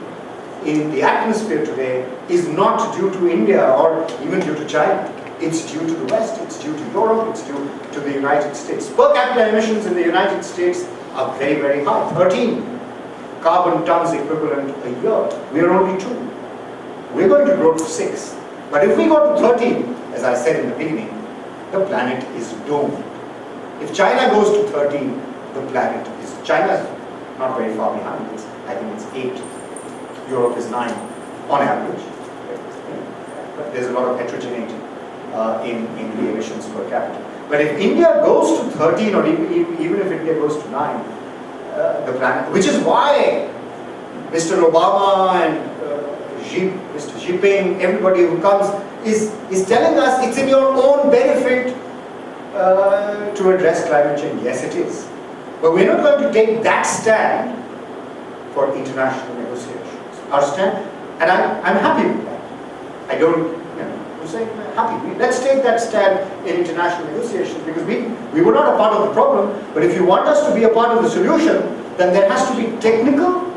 the atmosphere today is not due to India or even due to China. It's due to the West, it's due to Europe, it's due to the United States. Per capita emissions in the United States are very, very high. 13 carbon tons equivalent a year. We are only 2. We're going to grow to 6. But if we go to 13, as I said in the beginning, the planet is doomed. If China goes to 13, the planet is... China's not very far behind. I think it's 8. Europe is 9 on average. But there's a lot of heterogeneity in the emissions per capita. But if India goes to 13, or even if India goes to 9, the planet, which is why Mr. Obama and Mr. Jinping, everybody who comes, is telling us it's in your own benefit to address climate change. Yes, it is. But we're not going to take that stand for international negotiations. Our stand, and I'm happy with that. I don't, I'm saying I'm happy. Let's take that stand in international negotiations, because we were not a part of the problem, but if you want us to be a part of the solution, then there has to be technical,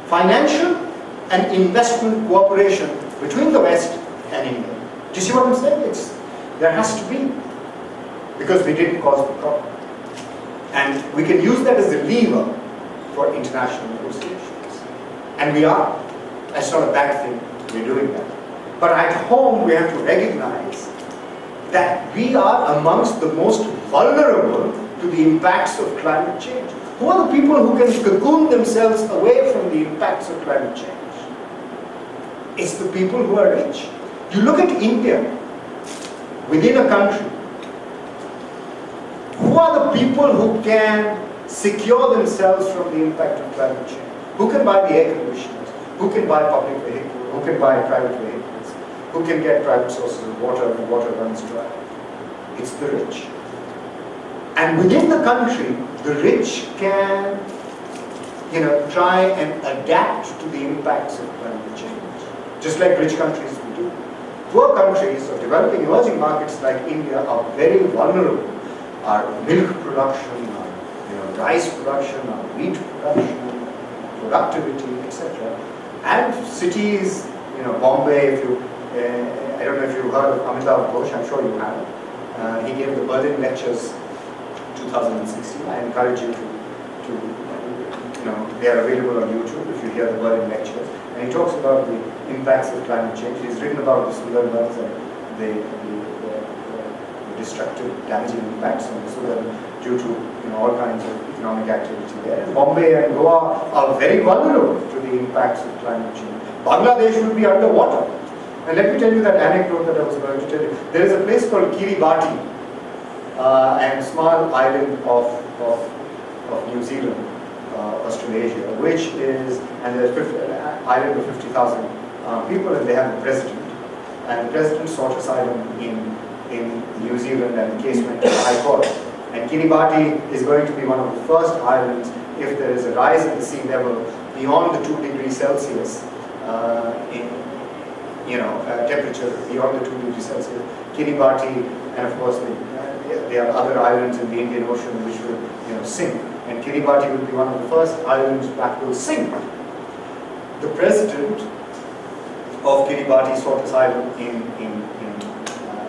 financial, and investment cooperation between the West and India. Do you see what I'm saying? There has to be, because we didn't cause the problem. And we can use that as a lever for international negotiations. And we are. That's not a bad thing, we're doing that. But at home, we have to recognize that we are amongst the most vulnerable to the impacts of climate change. Who are the people who can cocoon themselves away from the impacts of climate change? It's the people who are rich. You look at India, within a country, who are the people who can secure themselves from the impact of climate change? Who can buy the air conditioners? Who can buy public vehicles? Who can buy private vehicles? Who can get private sources of water when water runs dry? It's the rich. And within the country, the rich can, try and adapt to the impacts of climate change, just like rich countries will do. Poor countries or developing emerging markets like India are very vulnerable. Our milk production, our rice production, our wheat production, productivity, etc. And cities, Bombay, if you, I don't know if you've heard of Amitabh Ghosh, I'm sure you have. He gave the Berlin lectures 2016. I encourage you to they are available on YouTube if you hear the Berlin lectures. And he talks about the impacts of climate change. He's written about the Sundarbans and the destructive, damaging impacts on the Sundarbans due to all kinds of economic activity there. Bombay and Goa are very vulnerable to the impacts of climate change. Bangladesh will be underwater. And let me tell you that anecdote that I was going to tell you. There is a place called Kiribati, and a small island of New Zealand, Australasia, which is, and there's an island of 50,000 people, and they have a president. And the president sought asylum in New Zealand, and the case went to the High Court. And Kiribati is going to be one of the first islands if there is a rise in the sea level beyond the 2 degrees Celsius temperature beyond the 2 degrees Celsius. Kiribati, and of course there are other islands in the Indian Ocean which will sink. And Kiribati will be one of the first islands that will sink. The president of Kiribati sought asylum in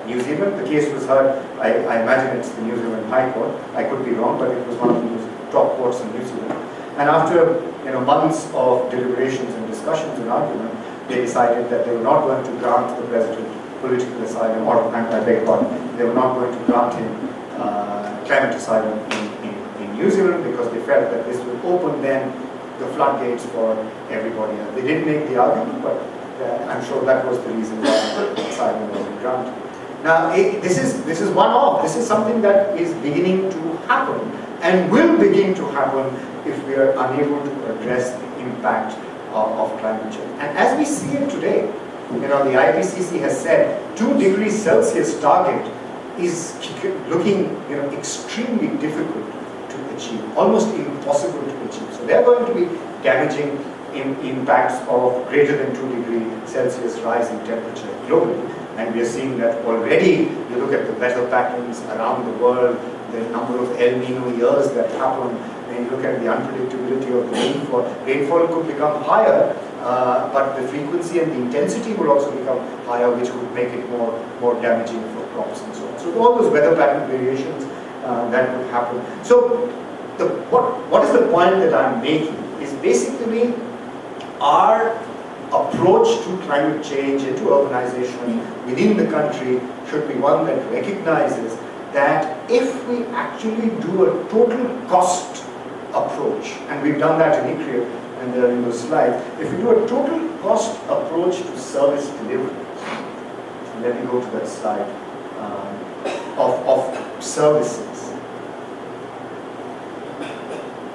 New Zealand. The case was heard, I imagine it's the New Zealand High Court. I could be wrong, but it was one of the top courts in New Zealand. And after months of deliberations and discussions and argument, they decided that they were not going to grant the president political asylum, or I beg your pardon, they were not going to grant him climate asylum in New Zealand because they felt that this would open then the floodgates for everybody else. They didn't make the argument, but I'm sure that was the reason why the asylum wasn't granted. Now, this is one-off. This is something that is beginning to happen and will begin to happen if we are unable to address the impact of climate change. And as we see it today, the IPCC has said 2 degrees Celsius target is looking extremely difficult to achieve, almost impossible to achieve. So they are going to be damaging impacts of greater than 2 degrees Celsius rise in temperature globally. And we are seeing that already. You look at the weather patterns around the world, the number of El Nino years that happen, and you look at the unpredictability of the rainfall. Rainfall could become higher, but the frequency and the intensity will also become higher, which would make it more damaging for crops and so on. So all those weather pattern variations that would happen. So what is the point that I'm making is basically our approach to climate change and to urbanization within the country should be one that recognizes that if we actually do a total cost approach, and we've done that in ICRIER, and they're in those slides, if we do a total cost approach to service delivery, let me go to that slide, of services,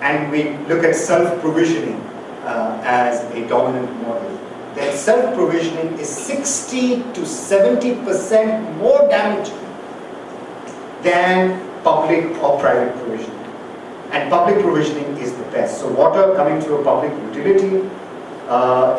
and we look at self-provisioning as a dominant model, then self-provisioning is 60 to 70% more damaging than public or private provisioning. And public provisioning is the best. So water coming through a public utility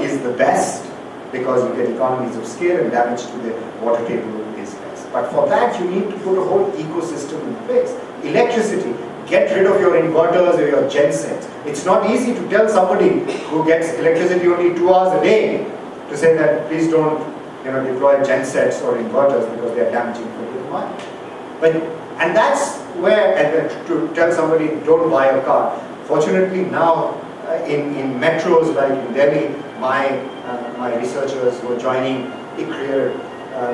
is the best because you get economies of scale and damage to the water table is less. But for that you need to put a whole ecosystem in place. Electricity, get rid of your inverters or your gensets. It's not easy to tell somebody who gets electricity only 2 hours a day to say that please don't deploy gensets or inverters because they are damaging for the environment. And that's where, and to tell somebody don't buy a car. Fortunately now in metros like in Delhi, my researchers who are joining ICRIER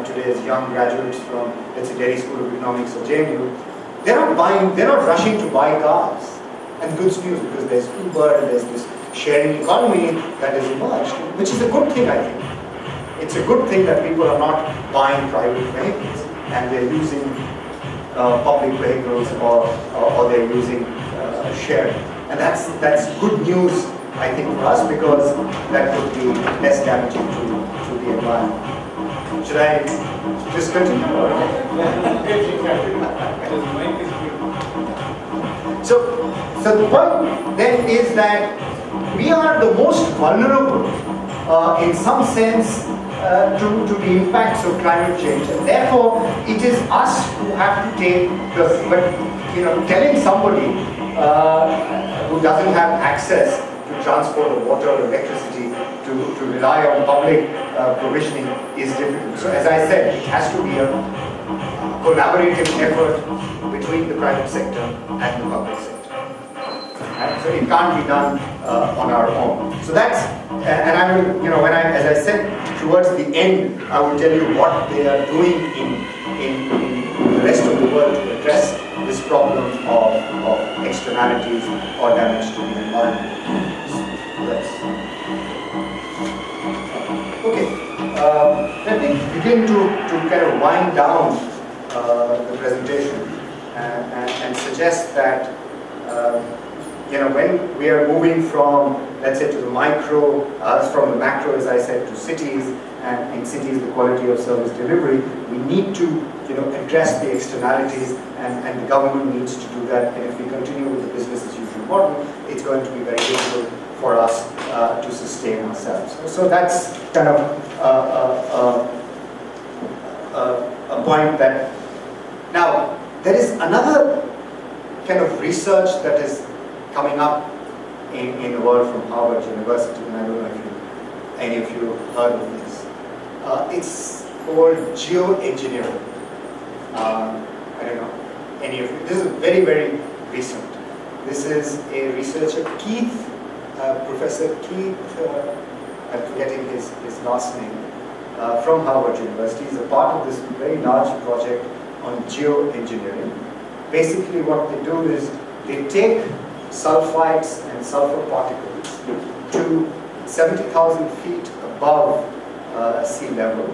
today as young graduates from, let's say, Delhi School of Economics or JNU, they're not rushing to buy cars. And good news, because there's Uber, there's this sharing economy that has emerged, which is a good thing, I think. It's a good thing that people are not buying private vehicles and they're using public vehicles or they're using sharing. And that's good news, I think, for us, because that would be less damaging to the environment. Should I just continue? So the point then is that we are the most vulnerable in some sense to the impacts of climate change, and therefore it is us who have to take telling somebody who doesn't have access to transport or water or electricity to rely on public provisioning is difficult. So as I said, it has to be a collaborative effort between the private sector and the public sector. Right? So it can't be done on our own. So that's, and I will, as I said, towards the end, I will tell you what they are doing in the rest of the world to address this problem of externalities or damage to the environment. Okay, let me begin to kind of wind down the presentation and suggest that when we are moving from, let's say, to the micro, from the macro, as I said, to cities, and in cities the quality of service delivery, we need to address the externalities, and the government needs to do that. And if we continue with the business as usual model, it's going to be very difficult for us to sustain ourselves. So that's kind of a point that. Now, there is another kind of research that is coming up in the world from Harvard University, and I don't know if any of you heard of this. It's called geoengineering. I don't know, any of you. This is very, very recent. This is a researcher, Professor Keith, I'm forgetting his last name, from Harvard University. He's a part of this very large project on geoengineering. Basically what they do is they take sulfides and sulfur particles to 70,000 feet above sea level,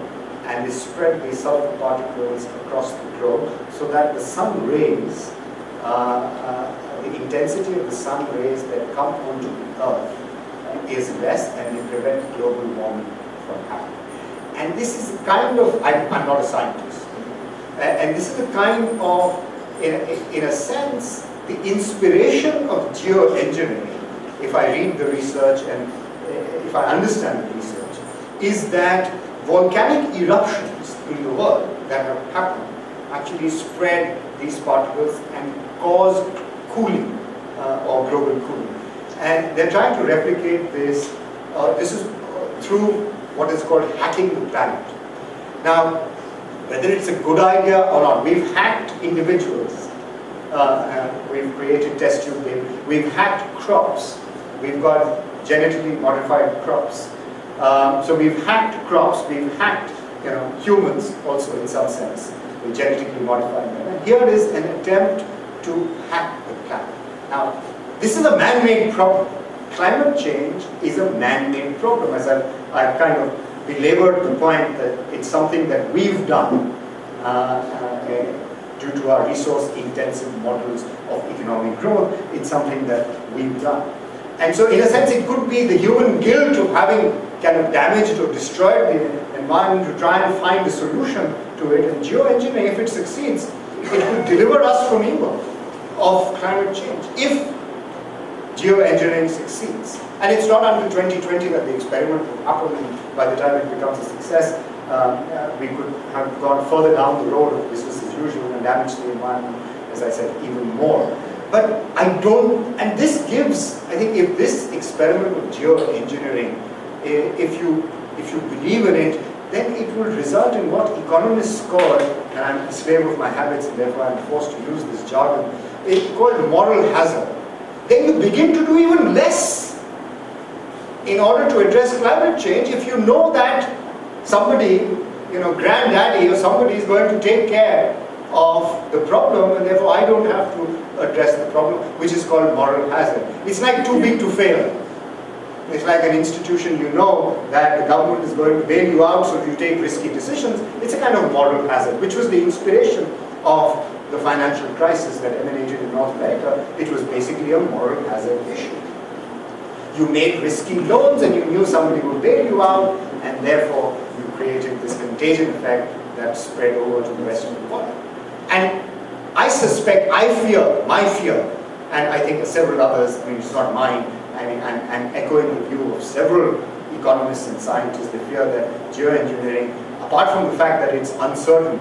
and they spread these sulfur particles across the globe so that the sun rays, the intensity of the sun rays that come onto the earth is less, and they prevent global warming from happening. And this is the kind of, I'm not a scientist, and this is the kind of, in a sense, the inspiration of geoengineering, if I read the research and if I understand the research, is that volcanic eruptions in the world that have happened actually spread these particles and cause cooling or global cooling. And they're trying to replicate this. This is through what is called hacking the planet. Now, whether it's a good idea or not, we've hacked individuals. We've created test tube data. We've hacked crops. We've got genetically modified crops. So we've hacked crops. We've hacked, humans also in some sense. We genetically modified them. And here is an attempt to hack the planet. Now, this is a man-made problem. Climate change is a man-made problem. As I've kind of belabored the point that it's something that we've done due to our resource-intensive models of economic growth. It's something that we've done. And so in a sense, it could be the human guilt of having kind of damaged or destroyed the environment to try and find a solution to it. And geoengineering, if it succeeds, it could deliver us from evil of climate change, if geoengineering succeeds. And it's not until 2020 that the experiment will happen, and by the time it becomes a success, we could have gone further down the road of business as usual and damaged the environment, as I said, even more. But I don't, and this gives, I think, if this experiment of geoengineering, if you believe in it, then it will result in what economists call, and I'm a slave of my habits and therefore I'm forced to use this jargon, it's called moral hazard. Then you begin to do even less in order to address climate change if you know that somebody, granddaddy or somebody is going to take care of the problem, and therefore I don't have to address the problem, which is called moral hazard. It's like too big to fail. It's like an institution, you know that the government is going to bail you out, so if you take risky decisions, it's a kind of moral hazard, which was the inspiration of the financial crisis that emanated in North America. It was basically a moral hazard issue. You made risky loans and you knew somebody would bail you out, and therefore you created this contagion effect that spread over to the rest of the world. And I suspect, my fear, and I think several others, I mean it's not mine, I'm echoing the view of several economists and scientists. They fear that geoengineering, apart from the fact that it's uncertain,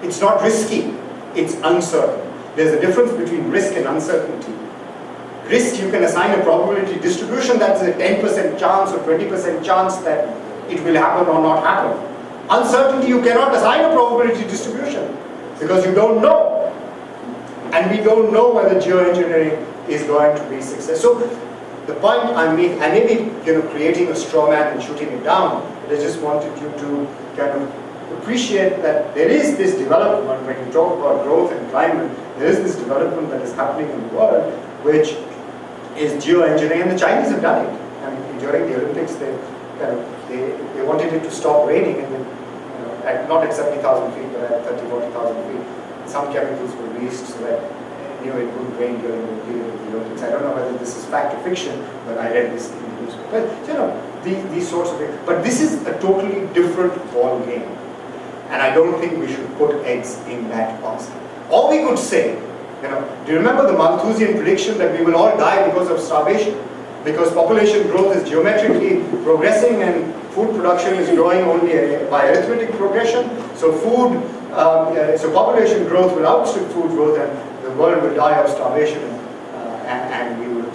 it's not risky, it's uncertain. There's a difference between risk and uncertainty. Risk, you can assign a probability distribution that's a 10% chance or 20% chance that it will happen or not happen. Uncertainty, you cannot assign a probability distribution because you don't know. And we don't know whether geoengineering is going to be successful. So the point I may be creating a straw man and shooting it down, but I just wanted you to kind of appreciate that there is this development, when you talk about growth and climate, there is this development that is happening in the world, which is geoengineering, and the Chinese have done it. I mean, during the Olympics, they wanted it to stop raining, and not at 70,000 feet, but at 30,000, 40,000 feet. Some chemicals were released so that it wouldn't rain during the period of the Olympics. I don't know whether this is fact or fiction, but I read this in the newspaper. But these sorts of things. But this is a totally different ball game, and I don't think we should put eggs in that basket. All we could say, do you remember the Malthusian prediction that we will all die because of starvation? Because population growth is geometrically progressing and food production is growing only by arithmetic progression. So so population growth will outstrip food growth, and the world will die of starvation.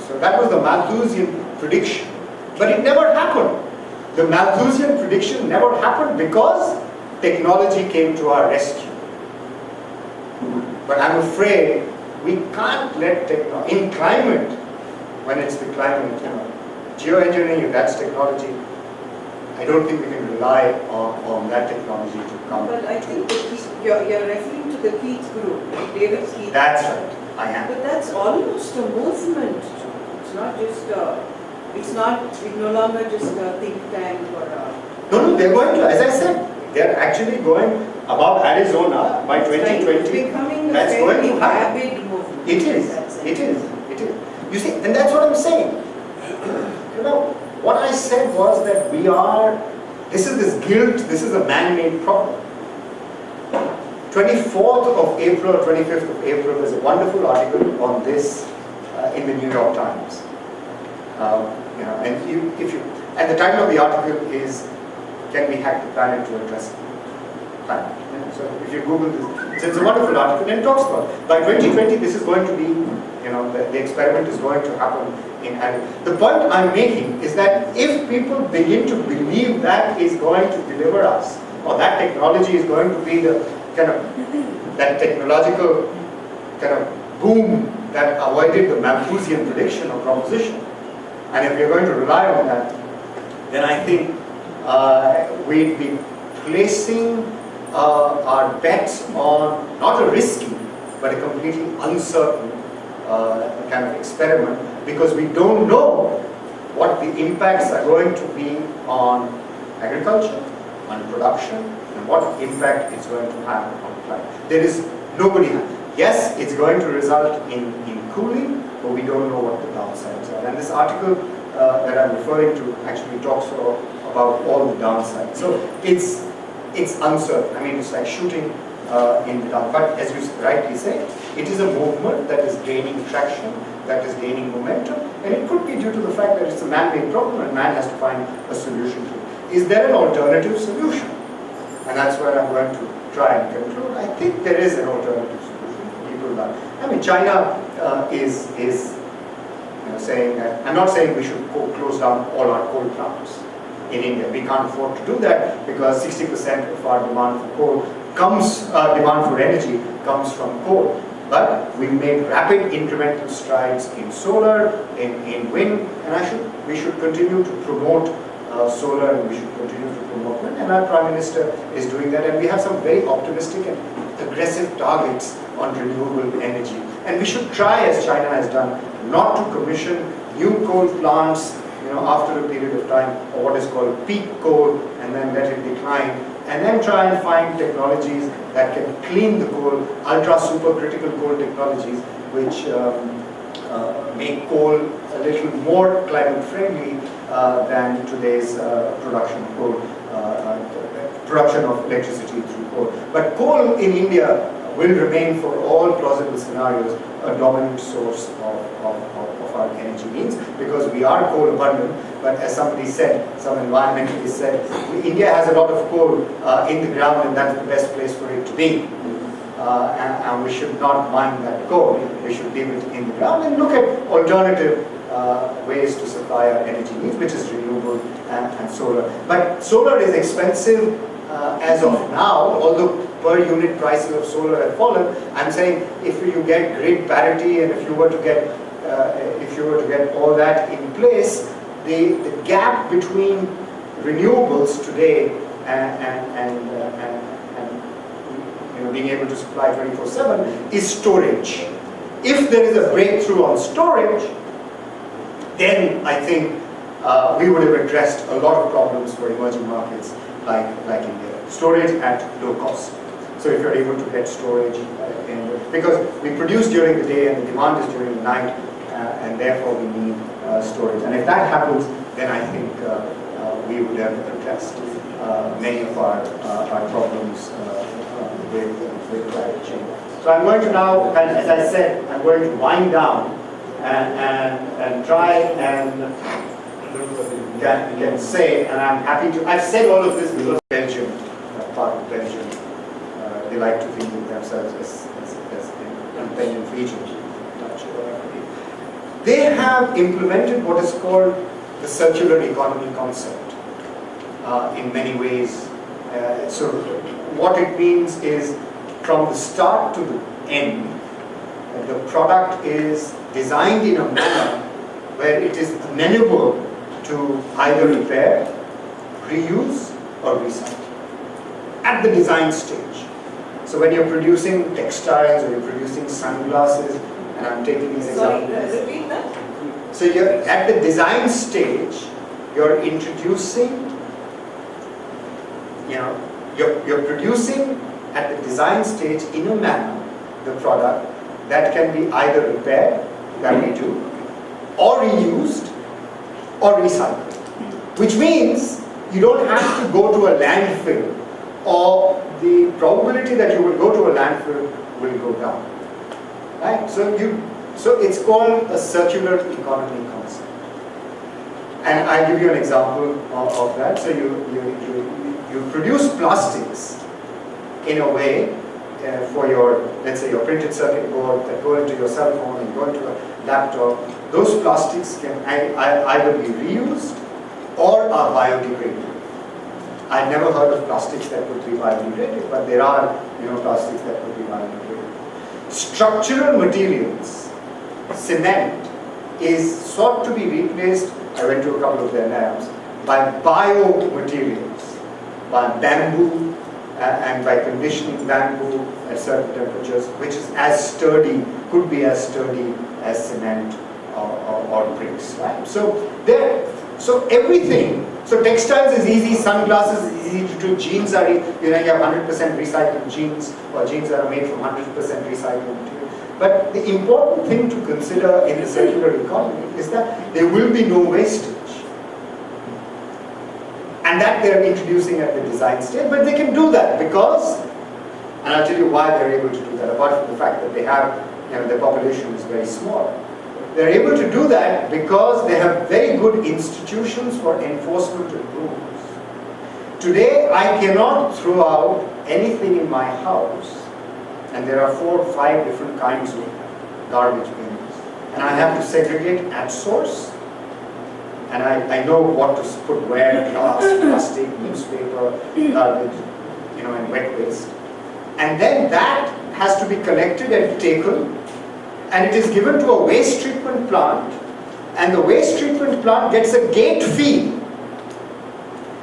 So that was the Malthusian prediction. But it never happened. The Malthusian prediction never happened because technology came to our rescue. But I'm afraid we can't let technology, in climate, when it's the climate, geoengineering, if that's technology, I don't think we can rely on that technology to come. But I think you're referring to the Keith group, David Keith. That's right, I am. But that's almost a movement. It's not just it's no longer just a think tank or a... No, they're going to, as I said, they're actually going above Arizona by 2020. It's becoming a that's fairly going to happen. rabid movement. It is. You see, and that's what I'm saying. What I said was that this is this guilt, this is a man-made problem. 24th of April, 25th of April, there's a wonderful article on this in the New York Times. And the title of the article is, "Can we hack the planet to address climate?" So if you Google this, it's a wonderful article, and it talks about by 2020 this is going to be, the experiment is going to happen in America. The point I'm making is that if people begin to believe that is going to deliver us, or that technology is going to be the kind of that technological kind of boom that avoided the Malthusian prediction or proposition, and if we're going to rely on that, then I think we'd be placing our bets on not a risky, but a completely uncertain kind of experiment, because we don't know what the impacts are going to be on agriculture, on production, and what impact it's going to have on climate. There is nobody. Yes, it's going to result in cooling, but we don't know what the downsides are. And this article that I'm referring to actually talks about all the downsides. So it's uncertain. I mean, it's like shooting in the dark. But as you rightly say, it is a movement that is gaining traction, that is gaining momentum, and it could be due to the fact that it's a man-made problem and man has to find a solution to it. Is there an alternative solution? And that's where I'm going to try and conclude. I think there is an alternative solution for people that, I mean, China is saying that, I'm not saying we should close down all our coal plants. in India. We can't afford to do that because 60% of our demand for coal demand for energy comes from coal. But we made rapid incremental strides in solar, in wind, and we should continue to promote solar, and we should continue to promote wind. And our Prime Minister is doing that, and we have some very optimistic and aggressive targets on renewable energy. And we should try, as China has done, not to commission new coal plants, after a period of time, or what is called peak coal, and then let it decline, and then try and find technologies that can clean the coal, ultra supercritical coal technologies, which make coal a little more climate friendly than today's production of coal, production of electricity through coal. But coal in India will remain, for all plausible scenarios, a dominant source of our energy needs, because we are coal abundant. But as somebody said, some environmentalists said, India has a lot of coal in the ground, and that's the best place for it to be. And we should not mine that coal. We should leave it in the ground and look at alternative ways to supply our energy needs, which is renewable and solar. But solar is expensive as of now, although per unit prices of solar have fallen. I'm saying if you get grid parity, and if you were to get all that in place, the gap between renewables today and being able to supply 24/7 is storage. If there is a breakthrough on storage, then I think we would have addressed a lot of problems for emerging markets like India. Storage at low cost. So if you're able to get storage, because we produce during the day and the demand is during the night, and therefore we need storage. And if that happens, then I think we would have addressed many of our problems with climate change. So I'm going to now, as I said, I'm going to wind down and try and can say, and I'm happy to, I've said all of this because Belgium, part of Belgium, they like to think of themselves as an independent region. They have implemented what is called the circular economy concept in many ways. So what it means is, from the start to the end, the product is designed in a manner where it is amenable to either repair, reuse, or recycle at the design stage. So when you're producing textiles or you're producing sunglasses, and I'm taking these examples. Sorry, repeat that. So you're at the design stage, you're introducing, you're producing at the design stage in a manner the product that can be either repaired, that we do, or reused, or recycled. Which means you don't have to go to a landfill, or the probability that you will go to a landfill will go down. Right? So it's called a circular economy concept. And I'll give you an example of that. So you produce plastics in a way for your, let's say, your printed circuit board that go into your cell phone and go into a laptop. Those plastics can either be reused or are biodegradable. I've never heard of plastics that could be biodegradable, but there are plastics that could be biodegradable. Structural materials, cement, is sought to be replaced, I went to a couple of their labs, by biomaterials, by bamboo, and by conditioning bamboo at certain temperatures, which is as sturdy, could be as sturdy as cement or bricks. Right? So everything. So textiles is easy, sunglasses is easy to do, jeans are, you have 100% recycled jeans, or jeans that are made from 100% recycled material. But the important thing to consider in the circular economy is that there will be no wastage. And that they're introducing at the design stage, but they can do that because, and I'll tell you why they're able to do that, apart from the fact that they have, their population is very small. They're able to do that because they have very good institutions for enforcement of rules. Today, I cannot throw out anything in my house, and there are 4 or 5 different kinds of garbage bins, and I have to segregate at source and I know what to put where: glass, plastic, newspaper, garbage, and wet waste. And then that has to be collected and taken, and it is given to a waste treatment plant, and the waste treatment plant gets a gate fee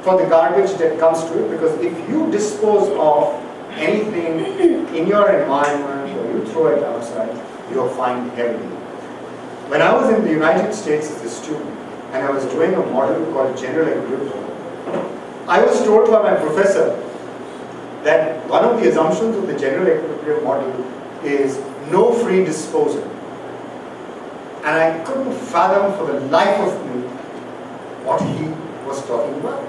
for the garbage that comes to it, because if you dispose of anything in your environment or you throw it outside, you are fined heavily. When I was in the United States as a student, and I was doing a model called General Equilibrium, I was told by my professor that one of the assumptions of the General Equilibrium model is no free disposal. And I couldn't fathom for the life of me what he was talking about.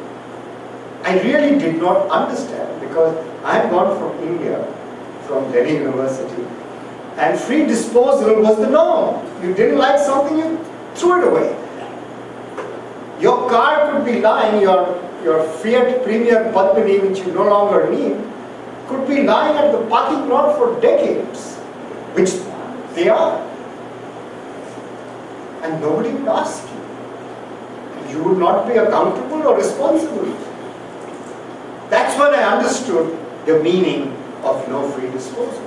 I really did not understand, because I had gone from India, from Delhi University, and free disposal was the norm. You didn't like something, you threw it away. Your car could be lying, your Fiat Premier Padmini, which you no longer need, could be lying at the parking lot for decades, which they are. And nobody would ask you. You would not be accountable or responsible. That's when I understood the meaning of no free disposal.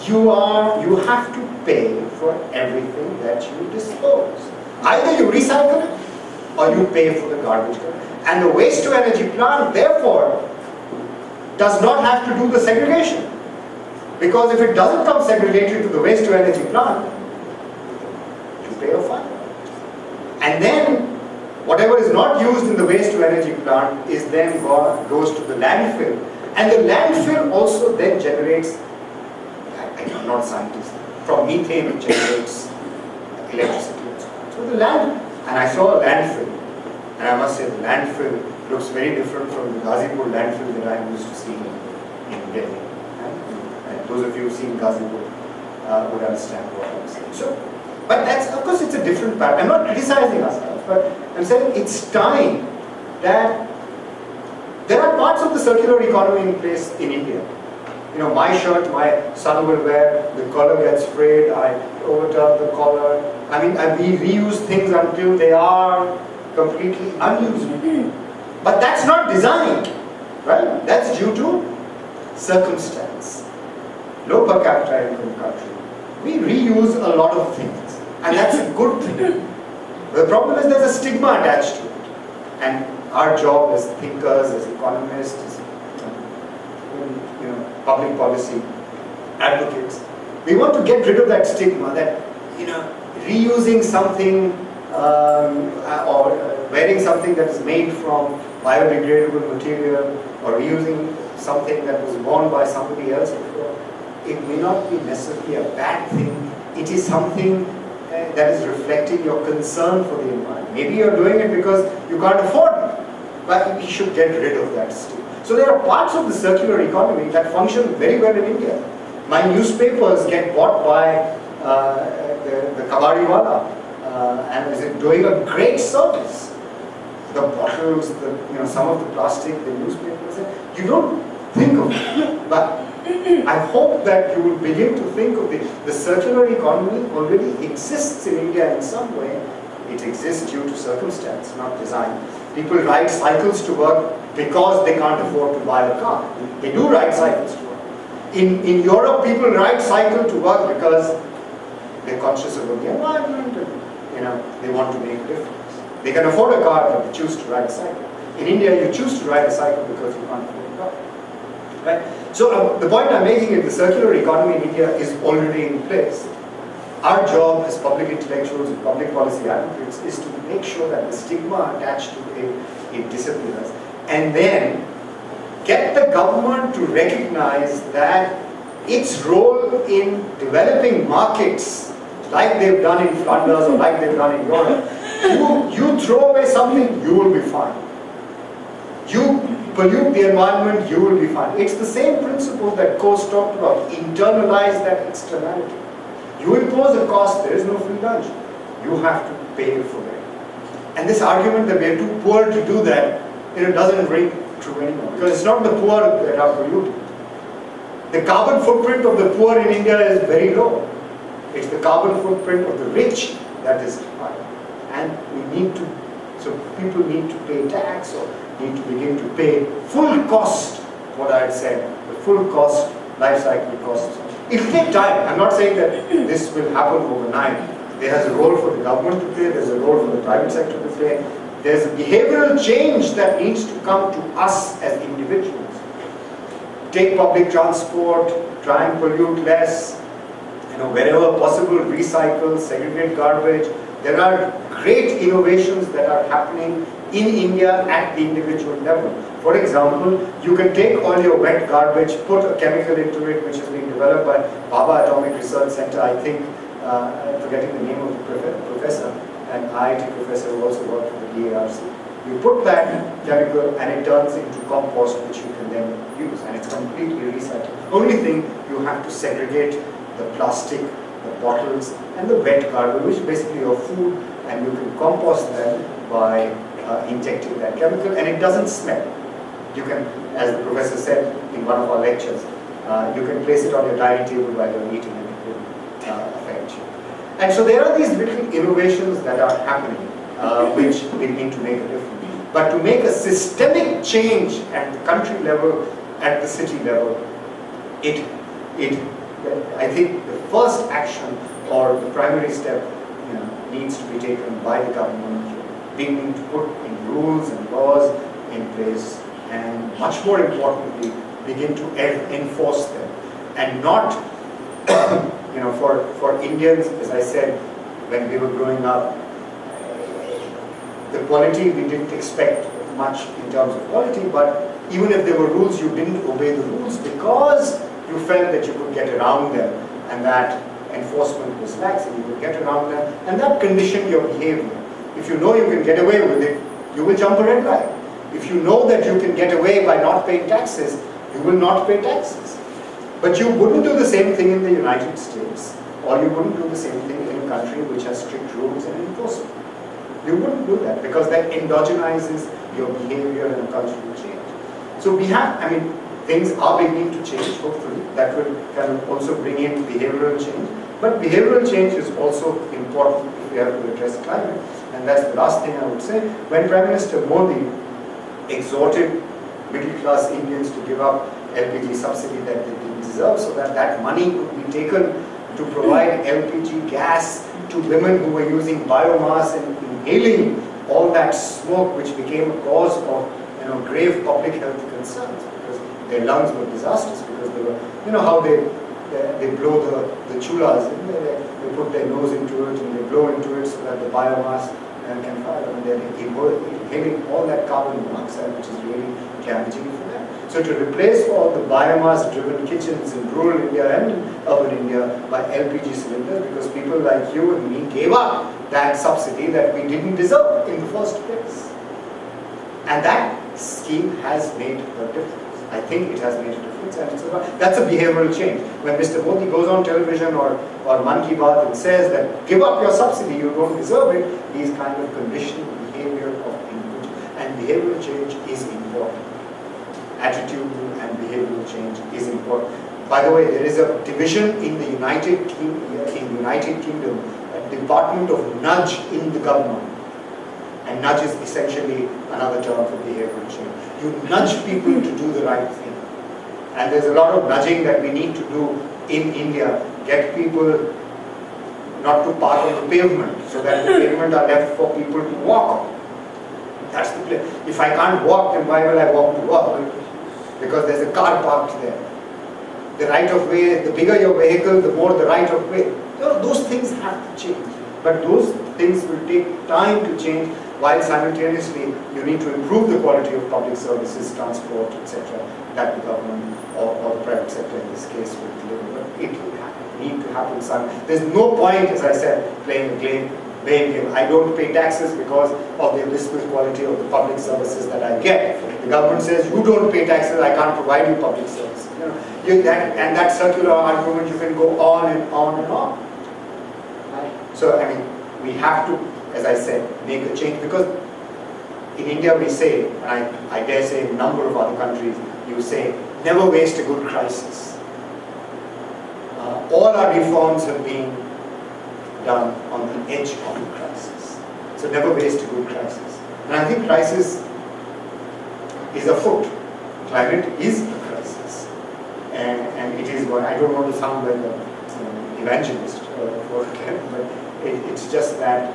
You have to pay for everything that you dispose. Either you recycle it or you pay for the garbage. And the waste to energy plant, therefore, does not have to do the segregation. Because if it doesn't come segregated to the waste to energy plant, you pay a fine. And then whatever is not used in the waste to energy plant is then goes to the landfill. And the landfill also then generates, I'm not a scientist, from methane it generates electricity. So the land, and I saw a landfill, and I must say the landfill looks very different from the Ghazipur landfill that I'm used to seeing in Delhi. And those of you who've seen Ghazipur would understand what I'm saying. So, but that's, of course, it's a different pattern. I'm not criticizing ourselves, but I'm saying it's time that there are parts of the circular economy in place in India. My shirt, my son will wear, the collar gets frayed, I overturn the collar. I mean, we reuse things until they are completely unusable. But that's not design, right? That's due to circumstance. Low per capita income country. We reuse a lot of things, and that's a good thing. The problem is there's a stigma attached to it. And our job as thinkers, as economists, as public policy advocates, we want to get rid of that stigma that reusing something or wearing something that is made from biodegradable material, or reusing something that was worn by somebody else before, it may not be necessarily a bad thing. It is something that is reflecting your concern for the environment. Maybe you're doing it because you can't afford it, but we should get rid of that stigma. So there are parts of the circular economy that function very well in India. My newspapers get bought by the kabadiwala, and is doing a great service. The bottles, some of the plastic, the newspapers, you don't think of it. But I hope that you will begin to think of the circular economy already exists in India in some way. It exists due to circumstance, not design. People ride cycles to work because they can't afford to buy a car. They do ride cycles to work. In Europe, people ride cycle to work because they're conscious about the environment and they want to make a difference. They can afford a car, but they choose to ride a cycle. In India, you choose to ride a cycle because you can't afford a car. Right? So the point I'm making is the circular economy in India is already in place. Our job as public intellectuals and public policy advocates is to make sure that the stigma attached to it disappears, and then get the government to recognize that its role in developing markets, like they've done in Flanders or like they've done in Europe, you throw away something, you will be fine. You pollute the environment, you will be fine. It's the same principle that Coase talked about. Internalize that externality. You impose a cost, there is no free lunch. You have to pay for it. And this argument that we are too poor to do that, doesn't ring true anymore. Because it's not the poor that are polluted. The carbon footprint of the poor in India is very low. It's the carbon footprint of the rich that is high. And we need to So people need to pay tax or need to begin to pay full cost, what I had said, the full cost, life cycle costs. It will take time. I'm not saying that this will happen overnight. There's a role for the government to play, there's a role for the private sector to play. There's a behavioral change that needs to come to us as individuals. Take public transport, try and pollute less, wherever possible, recycle, segregate garbage. There are great innovations that are happening in India at the individual level. For example, you can take all your wet garbage, put a chemical into it, which is being developed by Bhabha Atomic Research Center, I think, I'm forgetting the name of the professor, an IIT professor who also worked for the DARC. You put that chemical and it turns into compost, which you can then use, and it's completely recycled. Only thing, you have to segregate the plastic, the bottles, and the wet garbage, which is basically your food, and you can compost them by injecting that chemical, and it doesn't smell. You can, as the professor said in one of our lectures, you can place it on your dining table while you're eating, and it will affect you. And so there are these little innovations that are happening, which we need to make a difference. But to make a systemic change at the country level, at the city level, I think the first action or the primary step needs to be taken by the government, beginning to put in rules and laws in place, and much more importantly, begin to enforce them. And not, for Indians, as I said, when we were growing up, the quality, we didn't expect much in terms of quality, but even if there were rules, you didn't obey the rules because you felt that you could get around them, and that enforcement was lax and you could get around them, and that conditioned your behavior. If you know you can get away with it, you will jump a red light. If you know that you can get away by not paying taxes, you will not pay taxes. But you wouldn't do the same thing in the United States, or you wouldn't do the same thing in a country which has strict rules and enforcement. You wouldn't do that because that endogenizes your behavior and cultural change. So we have, things are beginning to change, hopefully. That will kind of also bring in behavioral change. But behavioral change is also important if we have to address climate. And that's the last thing I would say. When Prime Minister Modi exhorted middle-class Indians to give up LPG subsidy that they didn't deserve, so that that money could be taken to provide LPG gas to women who were using biomass and inhaling all that smoke, which became a cause of grave public health concerns, because their lungs were disastrous, because they were, how they blow the chulas, they put their nose into it and they blow into it so that the biomass can fire, and they're inhaling all that carbon monoxide, which is really damaging for them. So to replace all the biomass-driven kitchens in rural India and urban India by LPG cylinders, because people like you and me gave up that subsidy that we didn't deserve in the first place. And that scheme has made a difference. I think it has made a difference, and that's a behavioral change. When Mr. Modi goes on television or Man Ki Baat and says that give up your subsidy, you don't deserve it, he is kind of conditioning behavior of individuals. And behavioral change is important. Attitudinal and behavioral change is important. By the way, there is a division in the United Kingdom, a department of nudge in the government. And nudge is essentially another term for behavioral change. You nudge people to do the right thing. And there's a lot of nudging that we need to do in India. Get people not to park on the pavement, so that the pavement are left for people to walk on. That's the place. If I can't walk, then why will I walk to work? Because there's a car parked there. The right of way, the bigger your vehicle, the more the right of way. Those things have to change. But those things will take time to change, while simultaneously you need to improve the quality of public services, transport, etc., that the government or the private sector in this case will deliver. But it will need to happen simultaneously. There's no point, as I said, playing a blame game. I don't pay taxes because of the abysmal quality of the public services that I get. The government says you don't pay taxes, I can't provide you public services. And that circular argument, you can go on and on and on. So, we have to, as I said, make a change, because in India we say, and I dare say in a number of other countries, you say, never waste a good crisis. All our reforms have been done on the edge of a crisis. So never waste a good crisis. And I think crisis is afoot. Climate is a crisis. And it is what, I don't want to sound like an evangelist for it, but it's just that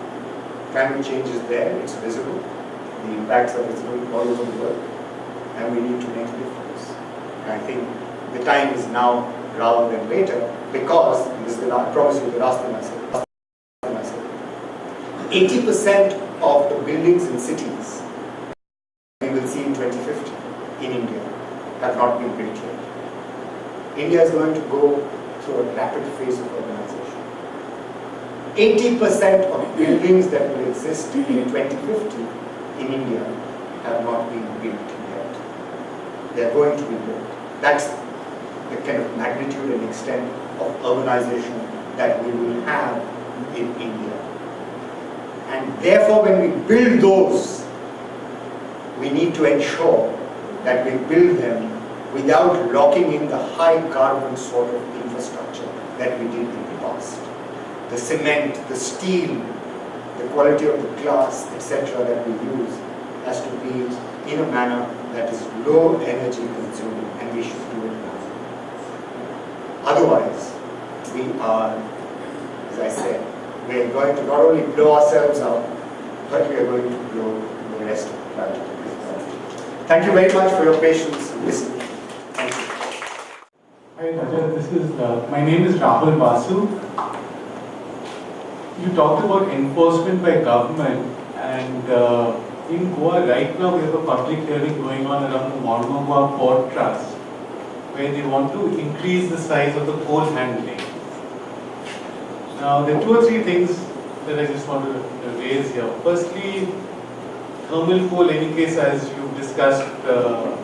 climate change is there, it's visible, the impacts are visible all over the world, and we need to make a difference. And I think the time is now rather than later, because, and this is the last, I promise you the last thing I say, 80% of the buildings in cities we will see in 2050 in India have not been built yet. India is going to go through a rapid phase of urbanization. 80% of buildings that will exist in 2050 in India have not been built yet. They are going to be built. That's the kind of magnitude and extent of urbanization that we will have in India. And therefore, when we build those, we need to ensure that we build them without locking in the high carbon sort of infrastructure that we did in the past. The cement, the steel, the quality of the glass, etc. that we use has to be in a manner that is low energy consuming, and we should do it now. Otherwise, we are, as I said, we are going to not only blow ourselves out, but we are going to blow the rest of the planet. Thank you very much for your patience in listening. Thank you. Hi Rajat, my name is Rahul Basu. You talked about enforcement by government, and in Goa right now we have a public hearing going on around the Mormugao Port Trust, where they want to increase the size of the coal handling. Now there are two or three things that I just want to raise here. Firstly, thermal coal, in any case, as you've discussed,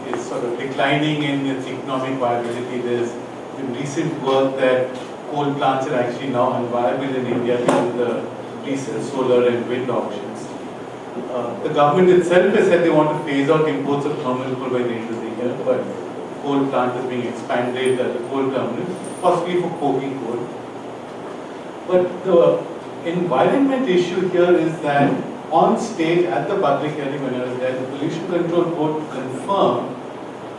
is sort of declining in its economic viability. There's been recent work that coal plants are actually now unviable in India because of the recent solar and wind auctions. The government itself has said they want to phase out imports of thermal coal by the end of the year, but coal plant is being expanded at the coal terminal, possibly for coking coal. But the environment issue here is that on stage at the public hearing when I was there, the Pollution Control Board confirmed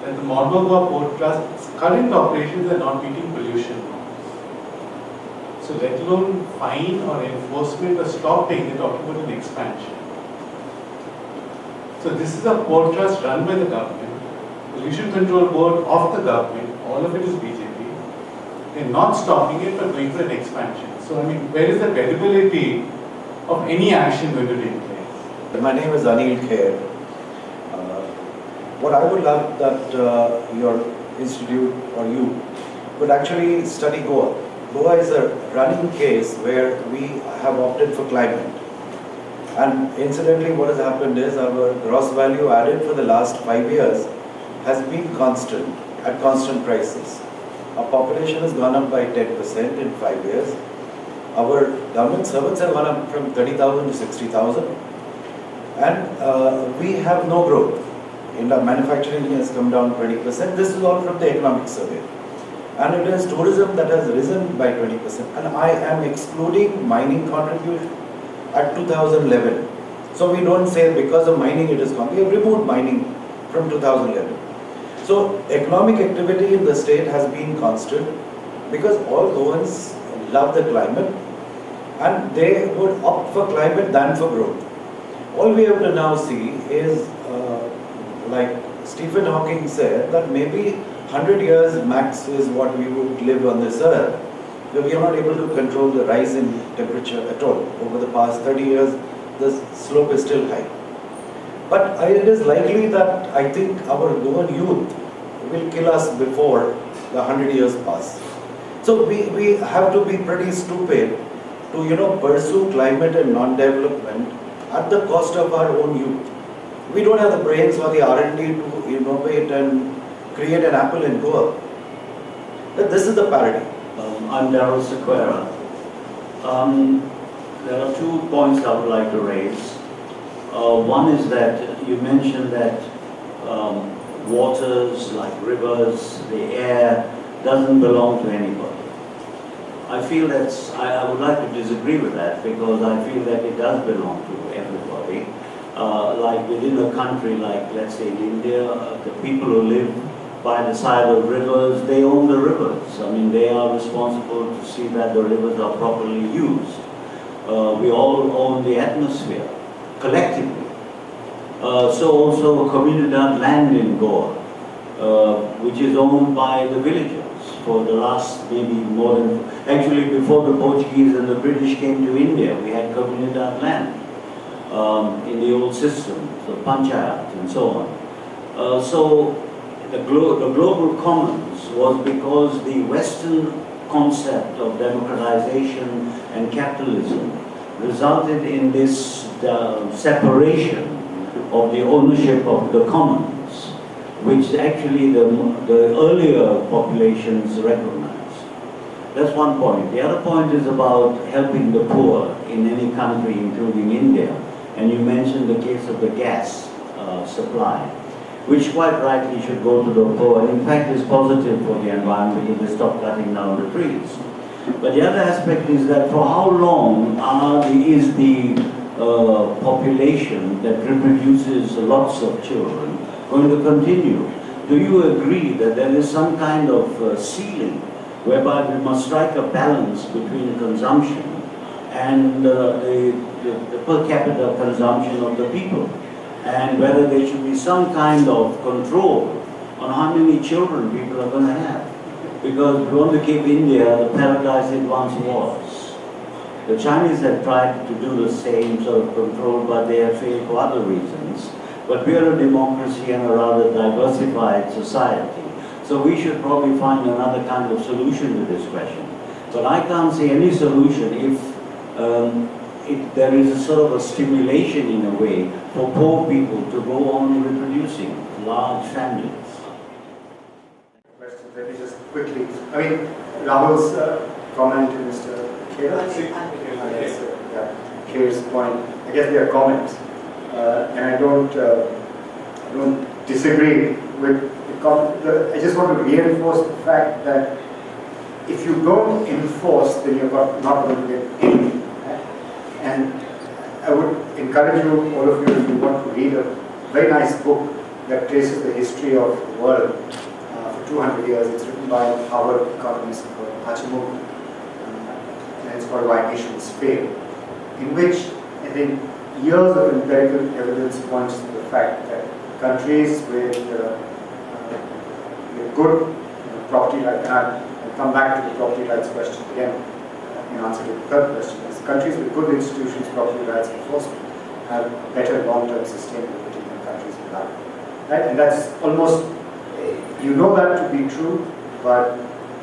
that the Mormugao Port Trust's current operations are not meeting pollution norms. So let alone fine or enforcement or stopping, they're talking about an expansion. So this is a port trust run by the government, Pollution Control Board of the government, all of it is BJP. They're not stopping it but going for an expansion. So I mean, where is the credibility of any action going to take place? My name is Anil Kher. What I would love that your institute or you could actually study Goa. Goa is a running case where we have opted for climate. And incidentally, what has happened is our gross value added for the last 5 years has been constant, at constant prices. Our population has gone up by 10% in 5 years. Our government servants have gone up from 30,000 to 60,000. And we have no growth. In our manufacturing has come down 20%. This is all from the economic survey. And it is tourism that has risen by 20%. And I am excluding mining contribution at 2011. So we don't say because of mining it is gone. We have removed mining from 2011. So economic activity in the state has been constant because all Goans love the climate and they would opt for climate than for growth. All we have to now see is, like Stephen Hawking said, that maybe 100 years max is what we would live on this earth. We are not able to control the rise in temperature at all. Over the past 30 years, the slope is still high. But it is likely that I think our Goan youth will kill us before the 100 years pass. So we have to be pretty stupid to pursue climate and non-development at the cost of our own youth. We don't have the brains or the R&D to innovate and create an apple in Goa. But this is the paradigm. I'm Darryl Sequeira. There are 2 points I would like to raise. One is that you mentioned that waters like rivers, the air, doesn't belong to anybody. I feel I would like to disagree with that because I feel that it does belong to everybody. like within a country, like let's say in India, the people who live by the side of rivers, they own the rivers. I mean, they are responsible to see that the rivers are properly used. We all own the atmosphere, collectively. So also Comunidad land in Goa, which is owned by the villagers for the last maybe more than, actually before the Portuguese and the British came to India, we had Comunidad land in the old system, the Panchayat and so on. So the global commons was because the Western concept of democratization and capitalism resulted in this separation of the ownership of the commons, which actually the earlier populations recognized. That's one point. The other point is about helping the poor in any country, including India. And you mentioned the case of the gas supply, which quite rightly should go to the poor, and in fact is positive for the environment because they stop cutting down the trees. But the other aspect is that for how long is the population that reproduces lots of children going to continue? Do you agree that there is some kind of ceiling whereby we must strike a balance between consumption and the per capita consumption of the people, and whether there should be some kind of control on how many children people are going to have? Because we want to keep India the paradise it once was. The Chinese have tried to do the same sort of control, but they have failed for other reasons. But we are a democracy and a rather diversified society. So we should probably find another kind of solution to this question. But I can't see any solution if there is a sort of a stimulation in a way for poor people to go on reproducing large families. Let me just quickly, I mean, Rahul's comment to Mr. Kheir's point, I guess they are comments, and I don't disagree with the comment. I just want to reinforce the fact that if you don't enforce, then you're not going to get anything. And I would encourage you, all of you, if you want to read a very nice book that traces the history of the world. 200 years. It's written by a Harvard economist called Hachimura, and it's called Why Nations Fail, in which I think years of empirical evidence points to the fact that countries with good property rights, and I'll come back to the property rights question again in answer to the third question, is countries with good institutions, property rights enforcement have better long-term sustainability than countries without. Right? And that's almost, you know that to be true, but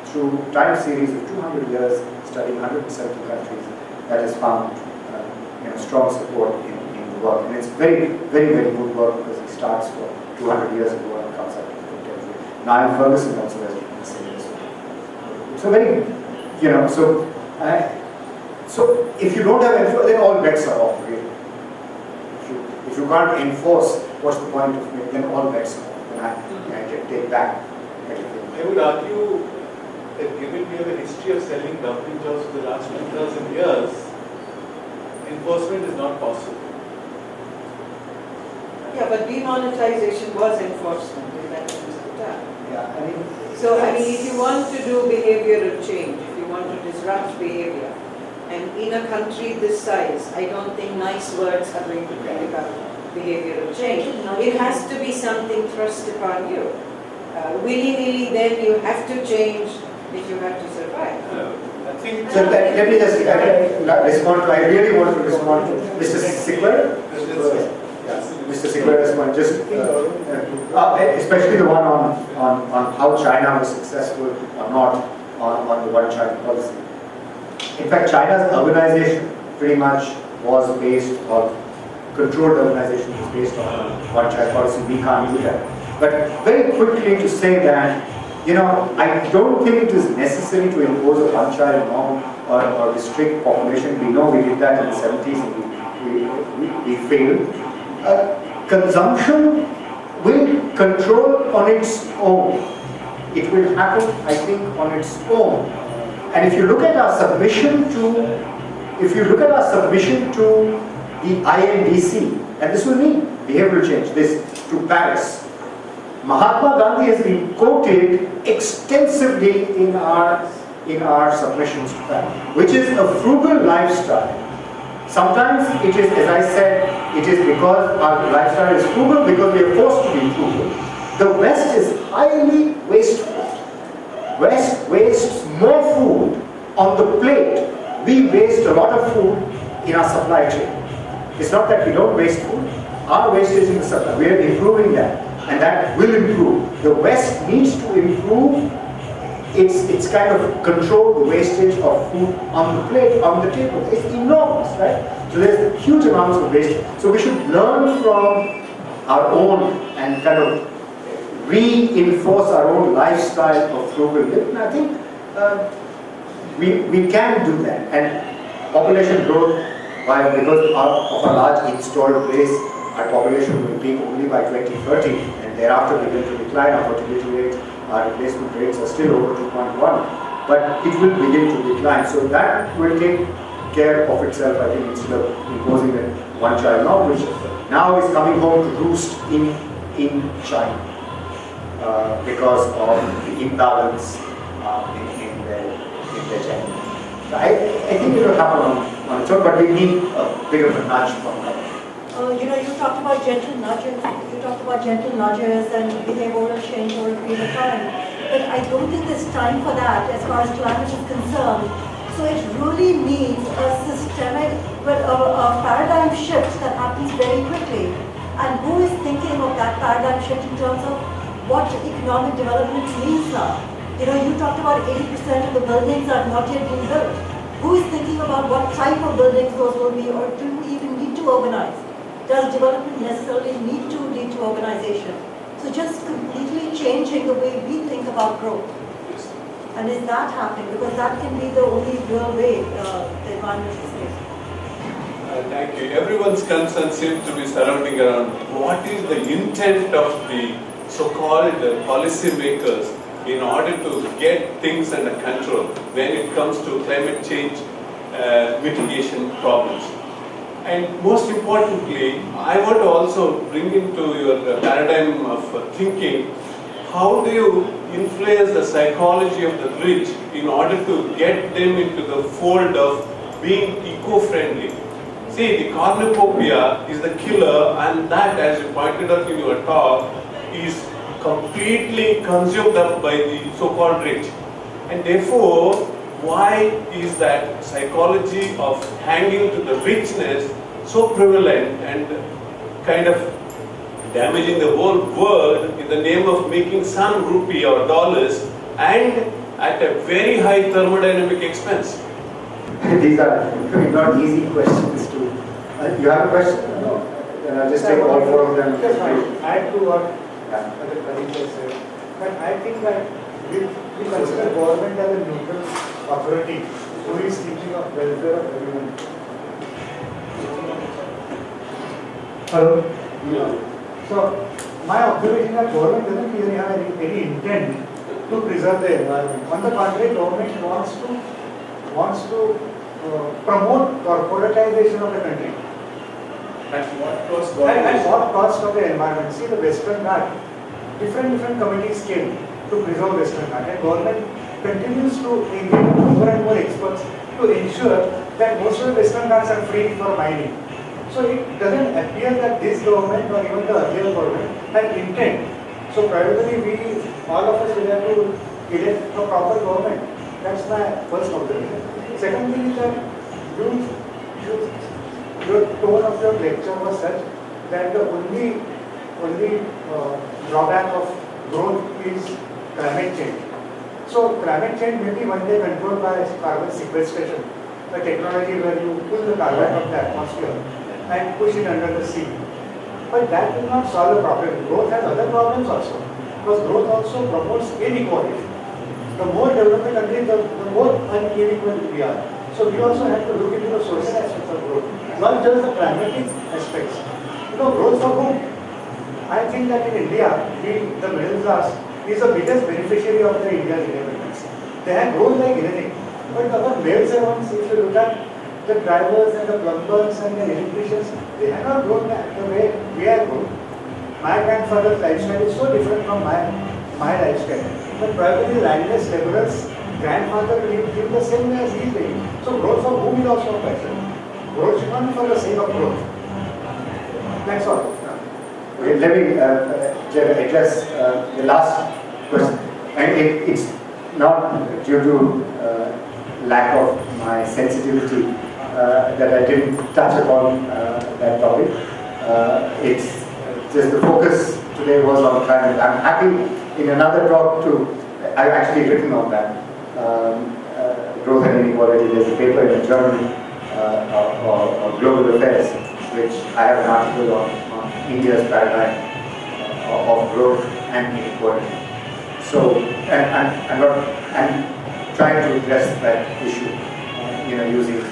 through time series of 200 years, studying 170 countries, that has found strong support in the work. And it's very, very, very good work because it starts from 200 years ago and comes up to contemporary. Now, Ferguson also has written the same. So very, so if you don't have enforcement, then all bets are off, really. If you can't enforce, what's the point of it? Then all bets are off. Then I can take back everything. I would argue that given we have a history of selling government jobs for the last 2,000 years, enforcement is not possible. Yeah, but demonetization was enforcement in that time. Yeah, I mean. So, if you want to do behavioral change, if you want to disrupt behavior, and in a country this size, I don't think nice words are going to bring about behavioral change. It has to be something thrust upon you. Willy-nilly, then you have to change if you have to survive. I think. So let me just respond to, I really want to respond to Mr. Sikwer. Mr. Sikwer's point, just especially the one on how China was successful or not on the one China policy. In fact, China's urbanization pretty much was based on, controlled urbanization was based on one China policy. We can't do that. But very quickly to say that, I don't think it is necessary to impose a one-child norm or restrict population. We know we did that in the 70s and we failed. Consumption will control on its own. It will happen, I think, on its own. And if you look at our submission to, the the INDC, and this will mean behavioral change, this to Paris. Mahatma Gandhi has been quoted extensively in our submissions to that, which is a frugal lifestyle. Sometimes it is, as I said, it is because our lifestyle is frugal because we are forced to be frugal. The West is highly wasteful. West wastes more food on the plate. We waste a lot of food in our supply chain. It's not that we don't waste food. Our wastage in the supply, we are improving that, and that will improve. The West needs to improve its kind of control the wastage of food on the plate, on the table. It's enormous, right? So there's huge amounts of waste. So we should learn from our own and kind of reinforce our own lifestyle of frugal living. And I think we can do that. And population growth, because of our large installed base, our population will peak only by 2030, and thereafter begin to decline. Our fertility rate, our replacement rates are still over 2.1, but it will begin to decline. So that will take care of itself, I think, instead of imposing a one-child law, which now is coming home to roost in China because of the imbalance in their gender. So I think it will happen on its own, but we need a bigger nudge from government. You talked about gentle nudges. You talked about gentle nudges and behavioral change over a period of time. But I don't think there's time for that as far as climate is concerned. So it really needs a systemic, a paradigm shift that happens very quickly. And who is thinking of that paradigm shift in terms of what economic development means now? You talked about 80% of the buildings are not yet being built. Who is thinking about what type of buildings those will be, or do we even need to urbanize? Does development necessarily need to lead to urbanization? So just completely changing the way we think about growth. And is that happening? Because that can be the only real way the environment is safe. Thank you. Everyone's concern seems to be surrounding around what is the intent of the so-called policy makers in order to get things under control when it comes to climate change mitigation problems. And most importantly, I want to also bring into your paradigm of thinking, how do you influence the psychology of the rich in order to get them into the fold of being eco-friendly? See, the cornucopia is the killer, and that, as you pointed out in your talk, is completely consumed up by the so-called rich. And therefore, why is that psychology of hanging to the richness so prevalent and kind of damaging the whole world in the name of making some rupee or dollars and at a very high thermodynamic expense? These are not easy questions to. You have a question? No. Then I'll just take all four of them. Just add to what other colleagues have said. But I think that we consider government as a neutral authority who is thinking of welfare of everyone. Hello? Yeah. So, my observation that government doesn't really have any intent to preserve the environment. On the contrary, government wants to promote corporatization of the country. At what cost? At what cost of the environment? See, the Western Ghat, different committees came to preserve Western Ghat, and government continues to engage more and more experts to ensure that most of the Western Ghats are free for mining. So it doesn't appear that this government or even the earlier government had intent. So probably all of us will have to elect a proper government. That's my first observation. Second thing is that your tone of your lecture was such that the only drawback of growth is climate change. So climate change may be one day controlled by carbon sequestration, a technology where you pull the carbon from the atmosphere and push it under the sea. But that will not solve the problem. Growth has other problems also, because growth also promotes inequality. The more development countries, the more unequal we are. So we also have to look into the social aspects of growth, not just the climatic aspects. Growth for whom? I think that in India, the middle class is the biggest beneficiary of the Indian independence. They have grown like anything. But our male servants, if you look at the drivers and the plumbers and the electricians, they have not grown the way we are grown. My grandfather's lifestyle is so different from my lifestyle. But probably landless laborers' grandfather lived the same way as he is living. So growth for whom is also a question. Growth should not be for the sake of growth. That's all. Okay, let me address the last question. And it's not due to lack of my sensitivity that I didn't touch upon that topic. It's just the focus today was on climate. I'm happy in another talk I've actually written on that. Growth and inequality. There's a paper in a journal or Global Affairs, which I have an article on India's paradigm of growth and inequality. So, I'm trying to address that issue, using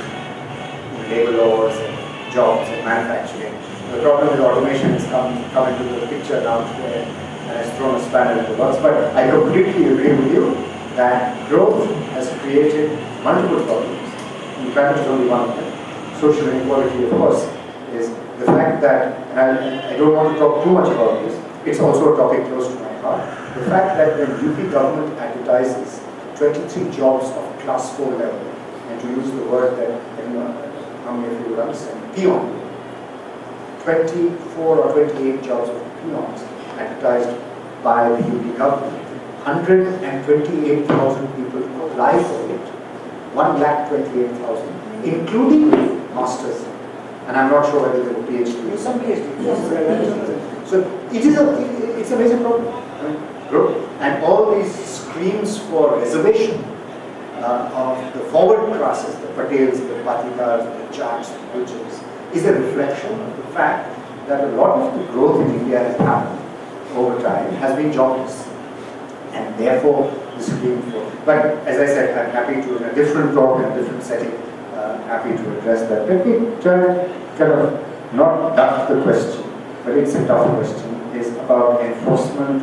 labor laws and jobs and manufacturing. The problem with automation has come into the picture now today and has thrown a spanner in the works. But I completely agree with you that growth has created multiple problems. Climate is only one of them. Social inequality, of course, is the fact that, and I don't want to talk too much about this, it's also a topic close to my heart, the fact that the UP government advertises 23 jobs of class 4 level, and to use the word that, how many of you would understand, peon, 24 or 28 jobs of peons advertised by the UP government. 128,000 people apply for it, 128,000, including masters. And I'm not sure whether they were PhD. Some PhD. So it's a major problem. And all these screams for reservation of the forward classes, the Patels, the Patikars, the Jats, the Gujars, is a reflection of the fact that a lot of the growth in India has happened over time, has been jobless. And therefore, the scream for. But as I said, I'm happy to, in a different talk, in a different setting, happy to address that. Let me kind of not duck the question, but it's a tough question, is about enforcement,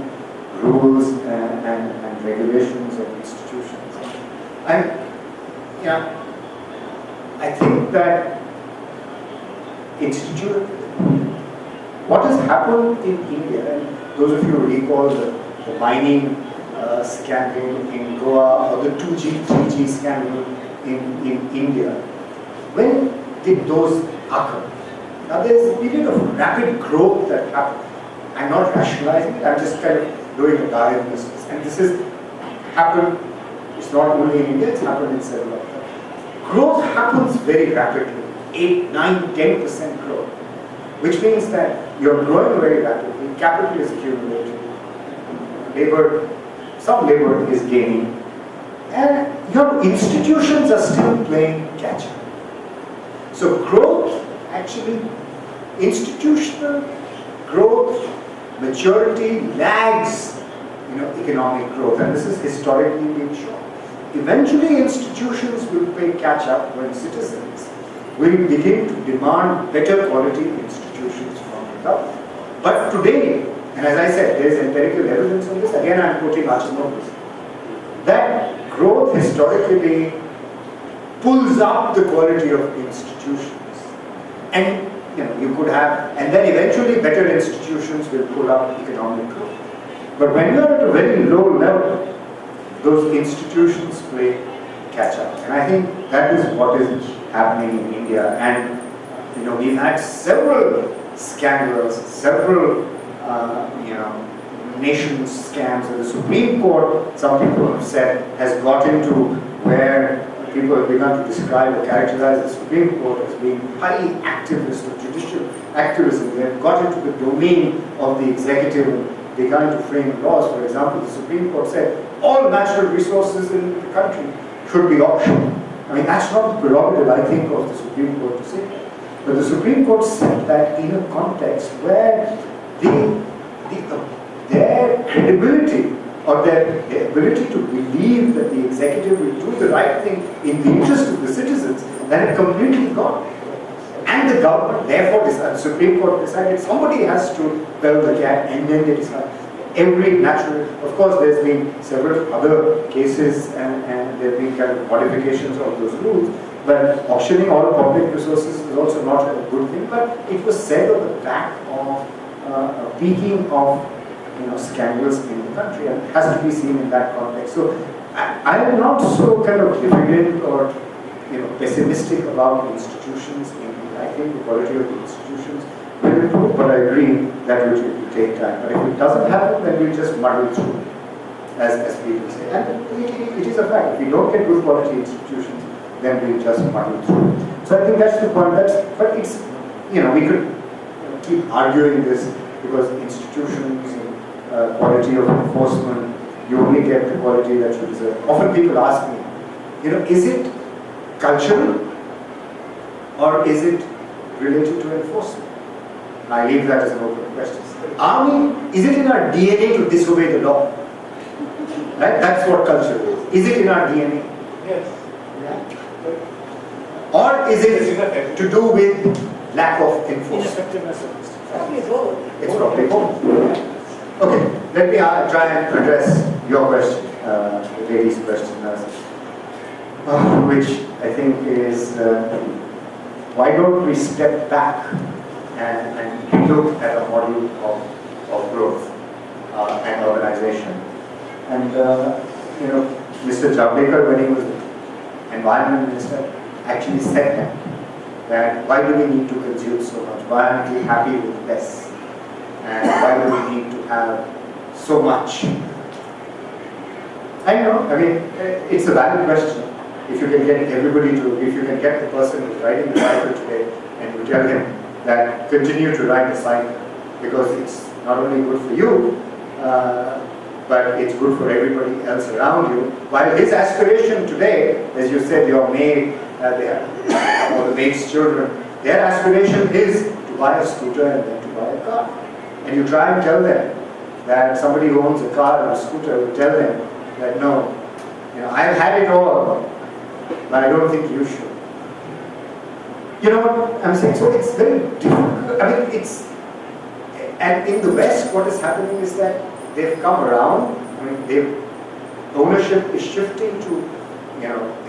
rules, and regulations of institutions. I think that what has happened in India, and those of you who recall the mining scandal in Goa or the 2G, 3G scandal in India, when did those occur? Now there's a period of rapid growth that happened. I'm not rationalizing it, I'm just kind of doing a diagnosis. And this has happened, it's not only in India, it's happened in several of them. Growth happens very rapidly, 8, 9, 10% growth, which means that you're growing very rapidly, capital is accumulating, some labor is gaining, and your institutions are still playing catch up. So growth, actually, institutional growth, maturity lags, economic growth, and this is historically been shown. Eventually, institutions will play catch up when citizens will begin to demand better quality institutions from the government. But today, and as I said, there is empirical evidence on this. Again, I am quoting Archimedes. That growth historically pulls up the quality of institutions, and you could have, and then eventually better institutions will pull up economic growth. But when you are at a very low level, those institutions play catch up, and I think that is what is happening in India. And we've had several scandals, several nation scams, and the Supreme Court, some people have said, has got into where people have begun to describe or characterize the Supreme Court as being highly activist or judicial activism. They have got into the domain of the executive and begun to frame laws. For example, the Supreme Court said all natural resources in the country should be auctioned. I mean, that's not the prerogative, I think, of the Supreme Court to say that. But the Supreme Court said that in a context where their credibility or their ability to believe that the executive will do the right thing in the interest of the citizens, that had completely gone. And the government, therefore, the Supreme Court decided somebody has to bell the cat, and then they decided. Every natural, of course, there's been several other cases and there have been kind of modifications of those rules, But auctioning all public resources is also not a good thing. But it was said on the back of a peaking of scandals in the country, and it has to be seen in that context. So I am not so kind of diffident or pessimistic about institutions. I think the quality of the institutions will improve, but I agree that it will take time. But if it doesn't happen, then we just muddle through, as people say. And it is a fact. If we don't get good quality institutions, then we just muddle through. So I think that's the point. But it's, we could keep arguing this because institutions and quality of enforcement, you only get the quality that you deserve. Often people ask me, is it cultural or is it related to enforcement? I leave that as an open question. Army, is it in our DNA to disobey the law? Right? That's what culture is. Is it in our DNA? Yes. Or is it to do with lack of enforcement? Ineffectiveness of this. Probably both. It's probably both. Okay, let me try and address your question, the lady's question, which I think is why don't we step back and look at a model of growth and organization? And Mr. Javadekar, when he was environment minister, actually said that why do we need to consume so much? Why aren't we happy with less? And why do we need to have so much? I know, it's a valid question. If you can get everybody if you can get the person who's riding the cycle today and you tell him that continue to ride the cycle because it's not only good for you, but it's good for everybody else around you. While his aspiration today, as you said, your maid, or the maid's children, their aspiration is to buy a scooter and then to buy a car. And you try and tell them that somebody who owns a car or a scooter will tell them that no, I've had it all, but I don't think you should. You know what I'm saying? So it's very difficult. And in the West, what is happening is that they've come around. Ownership is shifting to,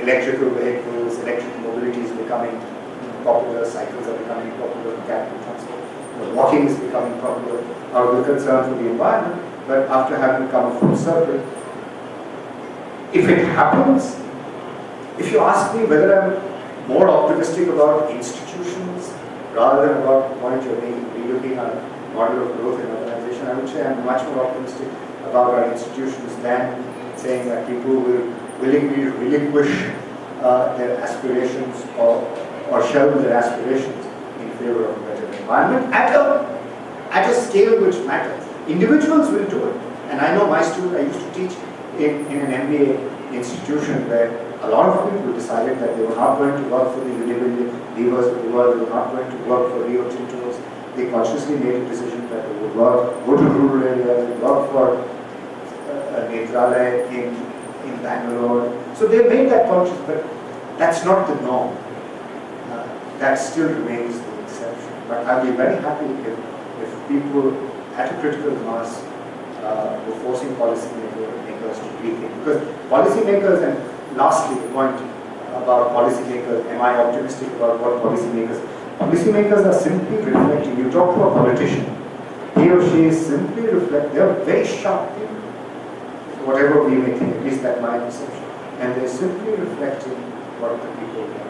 electrical vehicles, electric mobility is becoming popular, cycles are becoming popular, capital transport, walking is becoming popular, out of the concern for the environment. But after having come full circle, if it happens, if you ask me whether I'm more optimistic about institutions rather than about the point you're looking at a model of growth in organization, I would say I'm much more optimistic about our institutions than saying that people will willingly relinquish their aspirations or shelve their aspirations in favor of a better environment at a scale which matters. Individuals will do it. And I know my student, I used to teach in an MBA institution where a lot of people decided that they were not going to work for the Unilevers of the world, they were not going to work for Rio Tintos. They consciously made a decision that they would go to rural areas, and work for a Netralaya in Bangalore. So they made that conscious, but that's not the norm. That still remains the exception. But I'll be very happy if people at a critical mass were forcing policymakers to rethink. Because policymakers, and lastly, the point about policymakers, am I optimistic about what policymakers are simply reflecting. You talk to a politician, he or she is simply reflecting. They are very sharp people, whatever we may think, at least that's my perception. And they're simply reflecting what the people want.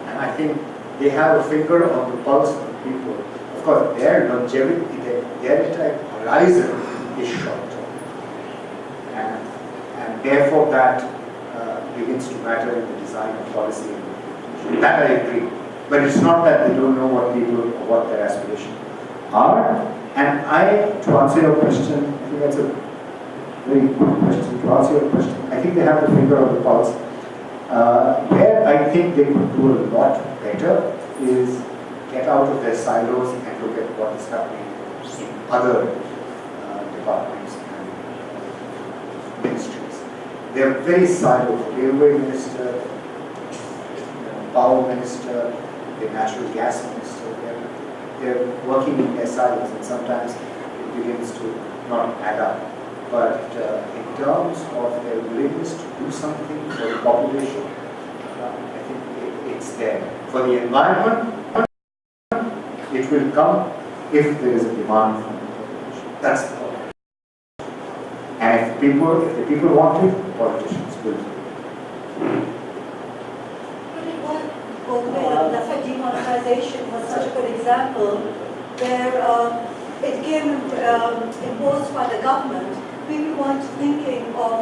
And I think they have a finger on the pulse of the people. Of course, their longevity, their entire horizon is short. And therefore that begins to matter in the design of policy. That I agree. But it's not that they don't know what their aspirations are. And to answer your question, I think that's a very good question. To answer your question, I think they have the finger on the pulse. Where I think they could do a lot better is get out of their silos and look at what is happening in other departments and ministries. They're very siloed. The railway minister, the power minister, the natural gas minister, they're working in their silos, and sometimes it begins to not add up. But in terms of their willingness to do something for the population, there. For the environment, it will come if there is a demand from the population. That's the point. And if the people want it, politicians will do it. But it was both ways. That's why demonetization was such a good example, where it came imposed by the government. People weren't thinking of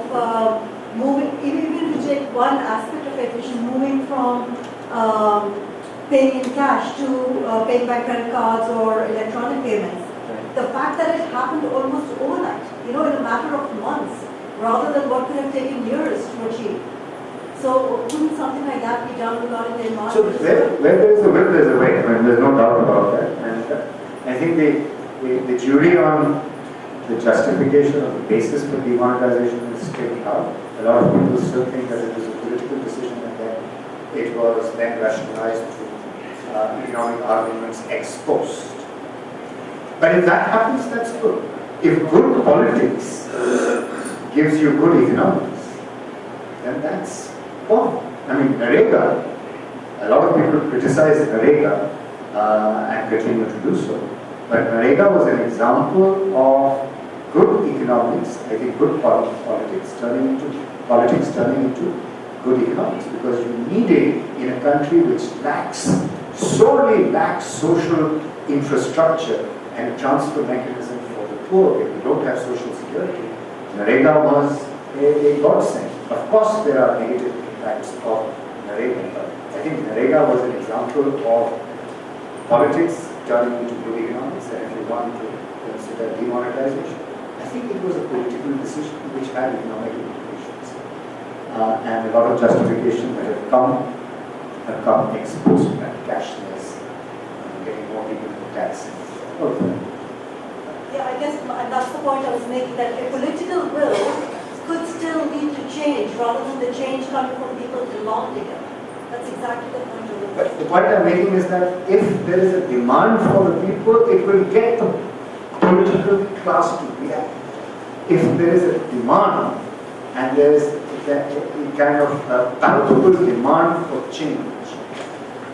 moving, even to take one aspect of it, which is moving from paying in cash to paying by credit cards or electronic payments. The fact that it happened almost overnight, in a matter of months, rather than what could have taken years to achieve. So couldn't something like that be done regarding the environment? So where there is a will, there is a way. I mean, there's no doubt about that. And I think the jury on the justification of the basis for demonetization is still out. A lot of people still think that it was a political decision and then it was then rationalized through economic arguments ex post. But if that happens, that's good. If good politics gives you good economics, then that's fine. I mean, Narega, a lot of people criticize Narega and continue to do so. But Narega was an example of good economics, I think good politics turning into good economics, because you need it in a country which sorely lacks social infrastructure and a transfer mechanism for the poor. If you don't have social security, Narega was a godsend. Of course, there are negative impacts of Narega, but I think Narega was an example of politics turning into good economics, and if you want to consider demonetization, I think it was a political decision which had economic implications. And a lot of justification that have come ex post, like cashless, getting more people to tax. Yeah, I guess that's the point I was making, that a political will could still lead to change rather than the change coming from people demanding it. That's exactly the point of it. But the point I'm making is that if there is a demand for the people, it will get the political class to react. If there is a demand and there is a kind of palpable demand for change,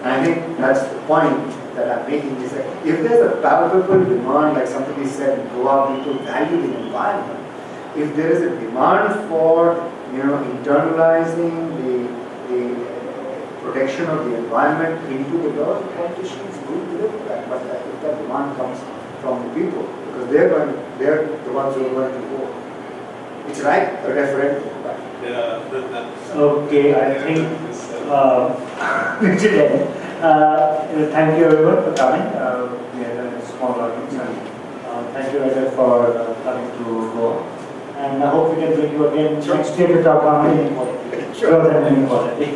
and I think that's the point that I'm making, is that if there's a palpable demand, like somebody said in Goa, people value the environment. If there is a demand for internalizing the protection of the environment into the law, the politicians will deliver that. But if that demand comes from the people, because they're the ones who are going to vote. It's like a referendum. Okay, I think thank you everyone for coming. We had a small audience, and thank you Rajat for coming to Goa. And I hope we can bring you again next year to talk on inequality. Growth and inequality.